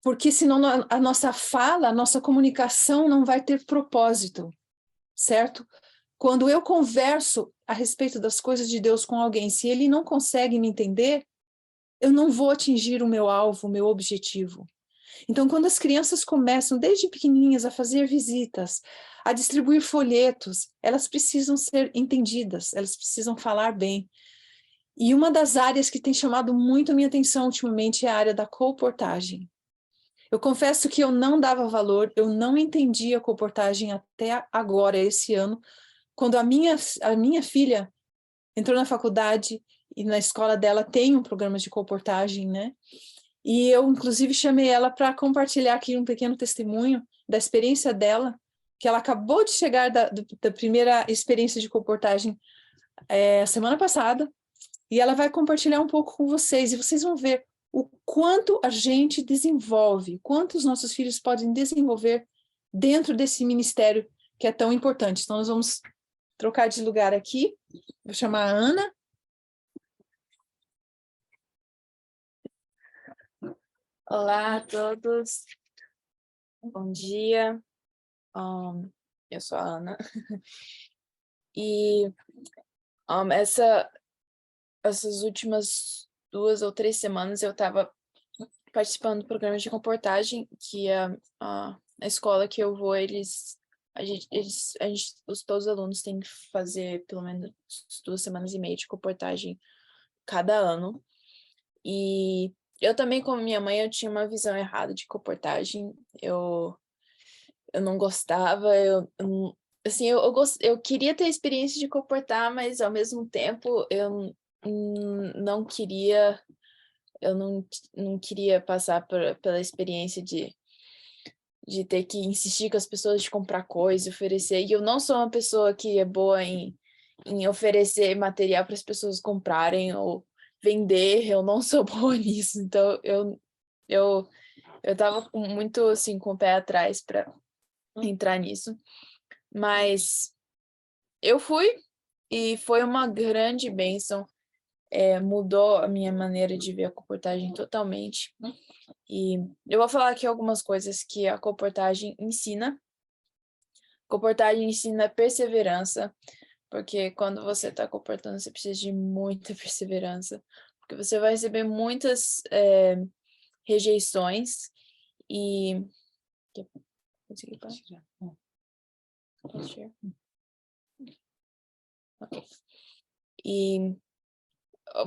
Porque senão a nossa fala, a nossa comunicação não vai ter propósito, certo? Quando eu converso a respeito das coisas de Deus com alguém, se ele não consegue me entender, eu não vou atingir o meu alvo, o meu objetivo. Então, quando as crianças começam, desde pequenininhas, a fazer visitas, a distribuir folhetos, elas precisam ser entendidas, elas precisam falar bem. E uma das áreas que tem chamado muito a minha atenção ultimamente é a área da colportagem. Eu confesso que eu não dava valor, eu não entendia a colportagem até agora, esse ano, quando a minha filha entrou na faculdade e na escola dela tem um programa de colportagem, né? E eu, inclusive, chamei ela para compartilhar aqui um pequeno testemunho da experiência dela, que ela acabou de chegar da primeira experiência de colportagem semana passada, e ela vai compartilhar um pouco com vocês, e vocês vão ver o quanto a gente desenvolve, quanto os nossos filhos podem desenvolver dentro desse ministério que é tão importante. Então, nós vamos trocar de lugar aqui. Vou chamar a Ana. Olá a todos, bom dia, eu sou a Ana, e essas últimas 2 ou 3 semanas eu estava participando do programa de comportagem, que a escola que eu vou, todos os alunos têm que fazer pelo menos 2 semanas e meia de comportagem cada ano, e eu também, como minha mãe, eu tinha uma visão errada de comportagem. Eu não gostava, assim, eu queria ter a experiência de comportar, mas ao mesmo tempo eu não queria, não queria passar pela experiência de ter que insistir com as pessoas de comprar coisa, oferecer. E eu não sou uma pessoa que é boa em oferecer material para as pessoas comprarem, ou vender, eu não sou boa nisso, então eu tava muito, assim, com o pé atrás para entrar nisso, mas eu fui e foi uma grande bênção, mudou a minha maneira de ver a comportagem totalmente, e eu vou falar aqui algumas coisas que a comportagem ensina. Comportagem ensina perseverança, porque quando você está comportando, você precisa de muita perseverança, porque você vai receber muitas rejeições e... Consegui tirar? Posso tirar? Ok. E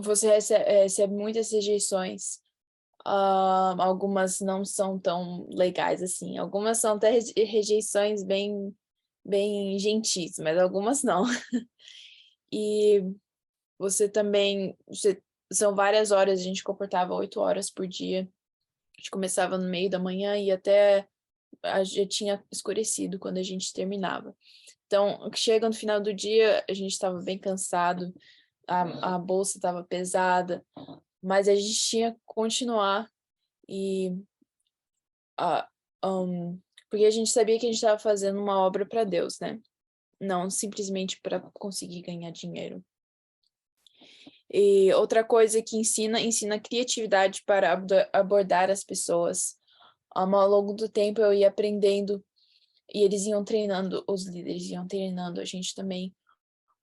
você recebe muitas rejeições. Algumas não são tão legais assim. Algumas são até rejeições bem, bem gentis, mas algumas não. E você também... são várias horas, a gente comportava 8 horas por dia. A gente começava no meio da manhã e até já tinha escurecido quando a gente terminava. Então, chega no final do dia, a gente estava bem cansado, a bolsa estava pesada, mas a gente tinha que continuar e porque a gente sabia que a gente estava fazendo uma obra para Deus, né? Não simplesmente para conseguir ganhar dinheiro. E outra coisa que ensina criatividade para abordar as pessoas. Ao longo do tempo eu ia aprendendo e eles iam treinando, os líderes iam treinando a gente também,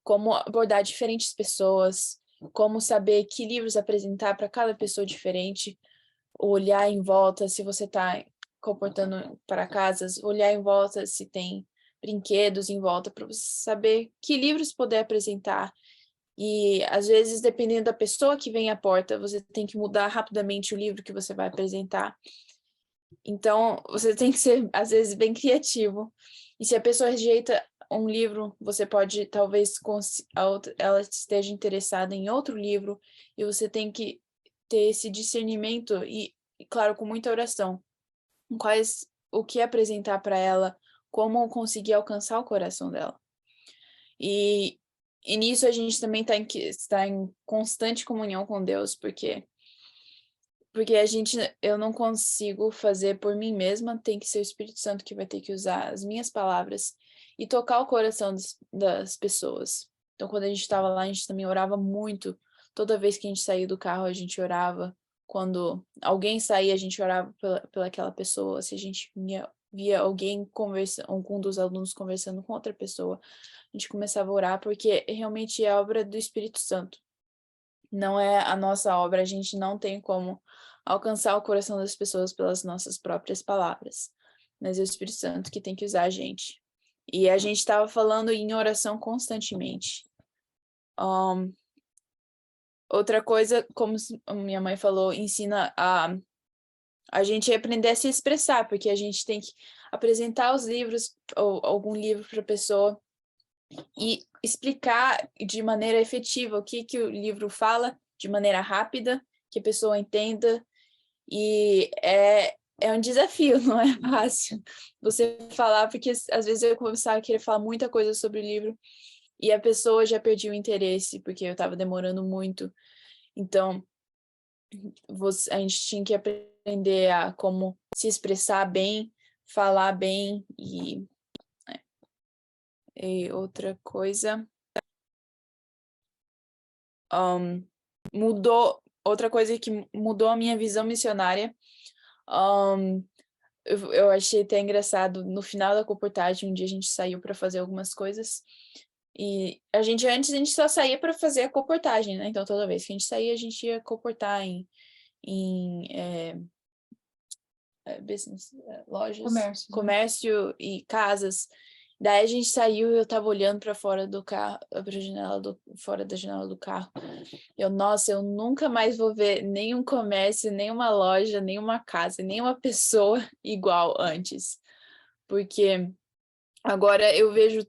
como abordar diferentes pessoas, como saber que livros apresentar para cada pessoa diferente, olhar em volta se você está comportando para casas, olhar em volta se tem brinquedos em volta, para você saber que livros poder apresentar. E, às vezes, dependendo da pessoa que vem à porta, você tem que mudar rapidamente o livro que você vai apresentar. Então, você tem que ser, às vezes, bem criativo. E se a pessoa rejeita um livro, você pode, talvez, ela esteja interessada em outro livro, e você tem que ter esse discernimento e, claro, com muita oração, o que apresentar para ela, como conseguir alcançar o coração dela. E nisso a gente também está em constante comunhão com Deus, porque eu não consigo fazer por mim mesma, tem que ser o Espírito Santo que vai ter que usar as minhas palavras e tocar o coração das pessoas. Então, quando a gente estava lá, a gente também orava muito. Toda vez que a gente saía do carro, a gente orava. Quando alguém saía, a gente orava pela aquela pessoa. Se a gente via alguém conversando, algum dos alunos conversando com outra pessoa, a gente começava a orar, porque realmente é obra do Espírito Santo. Não é a nossa obra, a gente não tem como alcançar o coração das pessoas pelas nossas próprias palavras, mas é o Espírito Santo que tem que usar a gente. E a gente estava falando em oração constantemente. Outra coisa, como minha mãe falou, ensina a gente aprender a se expressar, porque a gente tem que apresentar os livros ou algum livro para a pessoa e explicar de maneira efetiva o que o livro fala, de maneira rápida, que a pessoa entenda. E é um desafio, não é fácil você falar, porque às vezes eu começava a querer falar muita coisa sobre o livro e a pessoa já perdia o interesse, porque eu estava demorando muito. Então, a gente tinha que aprender a como se expressar bem, falar bem e outra coisa. Outra coisa que mudou a minha visão missionária. Eu achei até engraçado, no final da comportagem, um dia a gente saiu para fazer algumas coisas, e antes a gente só saía para fazer a comportagem, né? Então toda vez que a gente saía, a gente ia comportar em business, lojas, comércio e casas. Daí a gente saiu e eu tava olhando para fora do carro, fora da janela do carro. Nossa, eu nunca mais vou ver nenhum comércio, nenhuma loja, nenhuma casa, nenhuma pessoa igual antes. Porque agora eu vejo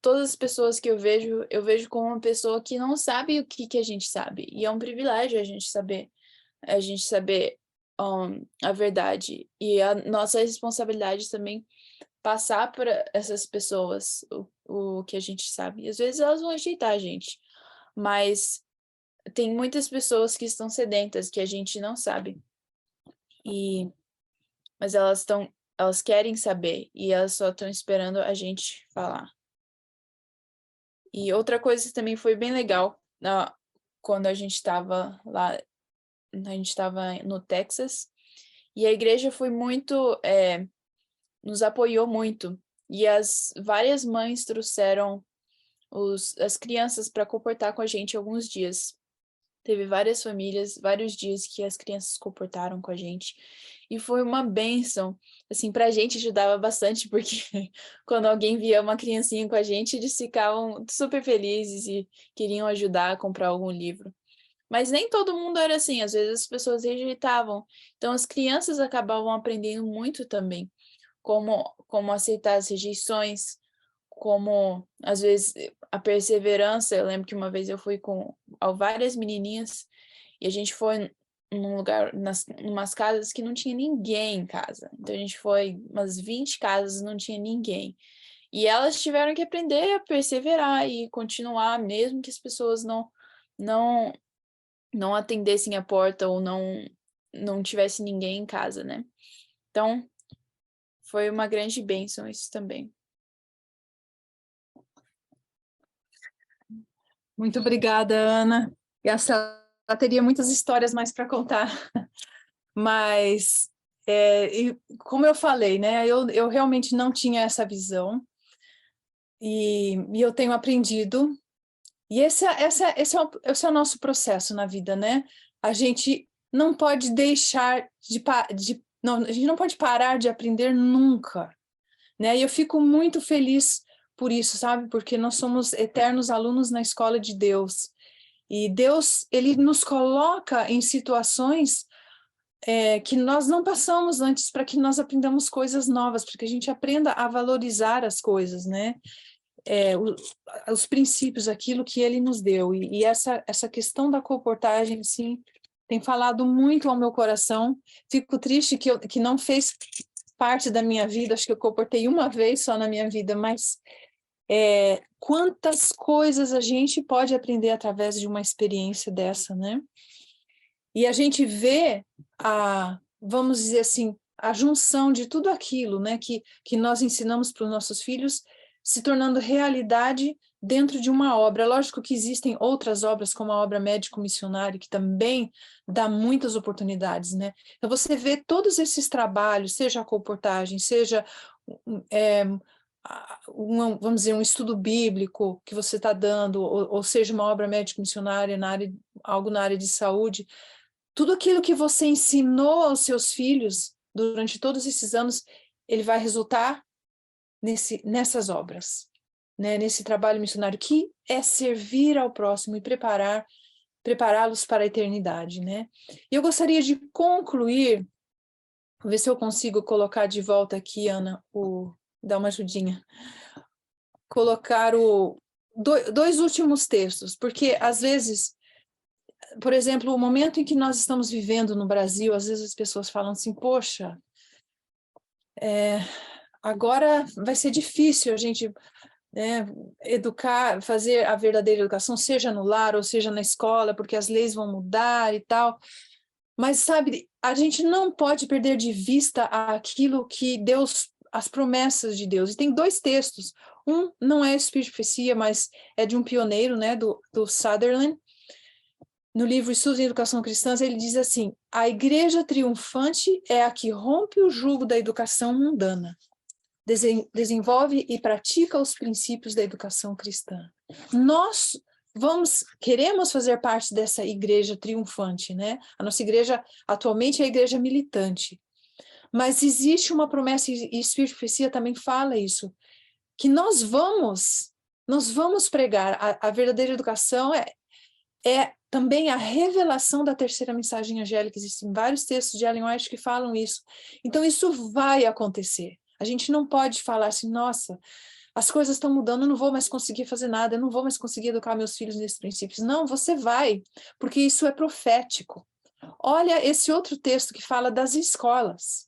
todas as pessoas que eu vejo como uma pessoa que não sabe o que a gente sabe. E é um privilégio a gente saber a verdade. E a nossa responsabilidade também passar para essas pessoas o que a gente sabe. E às vezes elas vão rejeitar a gente, mas tem muitas pessoas que estão sedentas, que a gente não sabe. Mas elas querem saber, e elas só estão esperando a gente falar. E outra coisa que também foi bem legal, quando a gente estava lá, a gente estava no Texas, e a igreja foi muito, nos apoiou muito. E as várias mães trouxeram as crianças para comportar com a gente alguns dias. Teve várias famílias, vários dias que as crianças comportaram com a gente. E foi uma bênção. Assim, pra gente ajudava bastante, porque quando alguém via uma criancinha com a gente, eles ficavam super felizes e queriam ajudar a comprar algum livro. Mas nem todo mundo era assim, às vezes as pessoas rejeitavam. Então as crianças acabavam aprendendo muito também, como aceitar as rejeições, como às vezes a perseverança. Eu lembro que uma vez eu fui com várias menininhas e a gente foi num lugar, umas casas que não tinha ninguém em casa. Então a gente foi umas 20 casas, não tinha ninguém. E elas tiveram que aprender a perseverar e continuar, mesmo que as pessoas não não atendessem a porta ou não tivesse ninguém em casa, né? Então, foi uma grande bênção isso também. Muito obrigada, Ana. Ela teria muitas histórias mais para contar, mas como eu falei, né? Eu realmente não tinha essa visão e eu tenho aprendido. E esse é o nosso processo na vida, né? A gente não pode deixar não, a gente não pode parar de aprender nunca, né? E eu fico muito feliz por isso, sabe? Porque nós somos eternos alunos na escola de Deus. E Deus, ele nos coloca em situações que nós não passamos antes, para que nós aprendamos coisas novas, para que a gente aprenda a valorizar as coisas, né? Os princípios, aquilo que ele nos deu. E essa questão da comportagem, sim, tem falado muito ao meu coração. Fico triste que não fez parte da minha vida, acho que eu comportei uma vez só na minha vida, mas quantas coisas a gente pode aprender através de uma experiência dessa, né? E a gente vê vamos dizer assim, a junção de tudo aquilo, né, que nós ensinamos para os nossos filhos, se tornando realidade dentro de uma obra. Lógico que existem outras obras, como a obra médico-missionária, que também dá muitas oportunidades, né? Então você vê todos esses trabalhos, seja a comportagem, seja vamos dizer, um estudo bíblico que você está dando, ou seja, uma obra médico-missionária algo na área de saúde, tudo aquilo que você ensinou aos seus filhos durante todos esses anos, ele vai resultar nessas obras, né? Nesse trabalho missionário, que é servir ao próximo e prepará-los para a eternidade, né? E eu gostaria de concluir, vou ver se eu consigo colocar de volta aqui, Ana, dar uma ajudinha, colocar dois últimos textos, porque às vezes, por exemplo, o momento em que nós estamos vivendo no Brasil, às vezes as pessoas falam assim, poxa, agora vai ser difícil a gente educar, fazer a verdadeira educação, seja no lar ou seja na escola, porque as leis vão mudar e tal. Mas, sabe, a gente não pode perder de vista aquilo que Deus, as promessas de Deus. E tem dois textos. Um não é Espírito de Profecia, mas é de um pioneiro, né, do Sutherland. No livro Estudos em Educação Cristã, ele diz assim: a igreja triunfante é a que rompe o jugo da educação mundana, desenvolve e pratica os princípios da educação cristã. Nós queremos fazer parte dessa igreja triunfante, né? A nossa igreja atualmente é a igreja militante, mas existe uma promessa, e Espírito de Profecia também fala isso, que nós vamos pregar. A verdadeira educação é também a revelação da terceira mensagem angélica. Existem vários textos de Ellen White que falam isso. Então isso vai acontecer. A gente não pode falar assim, nossa, as coisas estão mudando, eu não vou mais conseguir fazer nada, eu não vou mais conseguir educar meus filhos nesses princípios. Não, você vai, porque isso é profético. Olha esse outro texto que fala das escolas.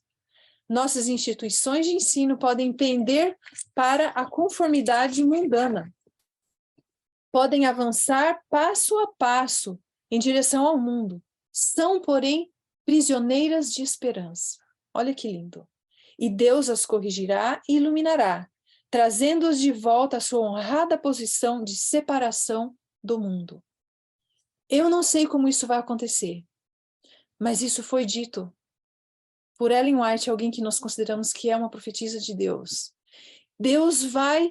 Nossas instituições de ensino podem pender para a conformidade mundana. Podem avançar passo a passo em direção ao mundo. São, porém, prisioneiras de esperança. Olha que lindo. E Deus as corrigirá e iluminará, trazendo-as de volta à sua honrada posição de separação do mundo. Eu não sei como isso vai acontecer, mas isso foi dito por Ellen White, alguém que nós consideramos que é uma profetisa de Deus. Deus vai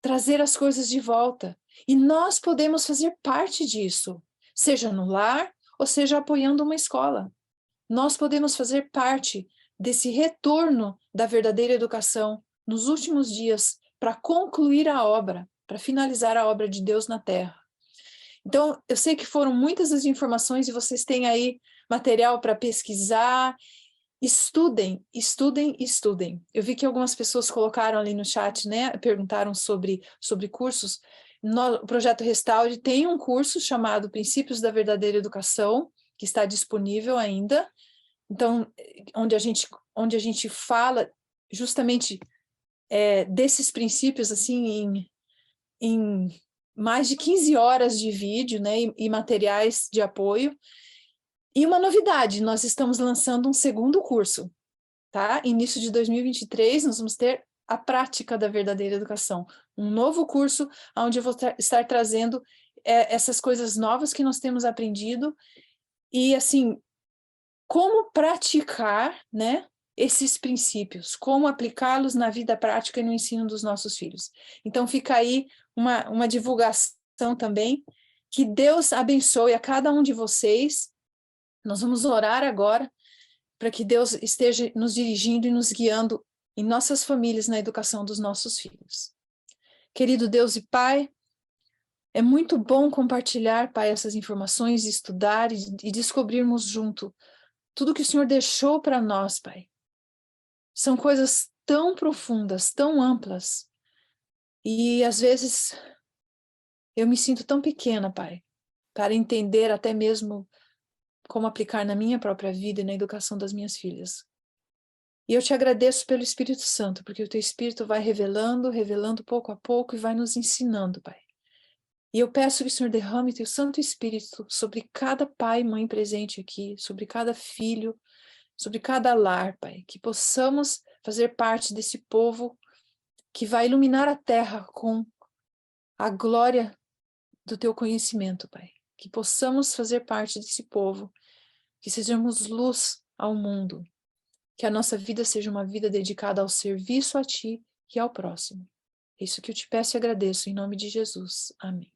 trazer as coisas de volta, e nós podemos fazer parte disso, seja no lar ou seja apoiando uma escola. Nós podemos fazer parte desse retorno da verdadeira educação nos últimos dias para concluir a obra, para finalizar a obra de Deus na Terra. Então, eu sei que foram muitas as informações e vocês têm aí material para pesquisar. Estudem, estudem, estudem. Eu vi que algumas pessoas colocaram ali no chat, né? Perguntaram sobre cursos. No Projeto Restaure tem um curso chamado Princípios da Verdadeira Educação, que está disponível ainda. Então, onde a gente fala justamente desses princípios, assim, em mais de 15 horas de vídeo, né? E materiais de apoio. E uma novidade, nós estamos lançando um segundo curso, tá? Início de 2023, nós vamos ter a prática da verdadeira educação. Um novo curso, onde eu vou estar trazendo essas coisas novas que nós temos aprendido e, assim, como praticar, né, esses princípios, como aplicá-los na vida prática e no ensino dos nossos filhos. Então, fica aí uma divulgação também. Que Deus abençoe a cada um de vocês. Nós vamos orar agora para que Deus esteja nos dirigindo e nos guiando em nossas famílias na educação dos nossos filhos. Querido Deus e Pai, é muito bom compartilhar, Pai, essas informações, estudar e descobrirmos junto tudo que o Senhor deixou para nós, Pai. São coisas tão profundas, tão amplas, e às vezes eu me sinto tão pequena, Pai, para entender até mesmo como aplicar na minha própria vida e na educação das minhas filhas. E eu te agradeço pelo Espírito Santo, porque o teu Espírito vai revelando pouco a pouco e vai nos ensinando, Pai. E eu peço que o Senhor derrame teu Santo Espírito sobre cada pai e mãe presente aqui, sobre cada filho, sobre cada lar, Pai, que possamos fazer parte desse povo que vai iluminar a terra com a glória do teu conhecimento, Pai. Que possamos fazer parte desse povo, que sejamos luz ao mundo, que a nossa vida seja uma vida dedicada ao serviço a Ti e ao próximo. É isso que eu te peço e agradeço, em nome de Jesus. Amém.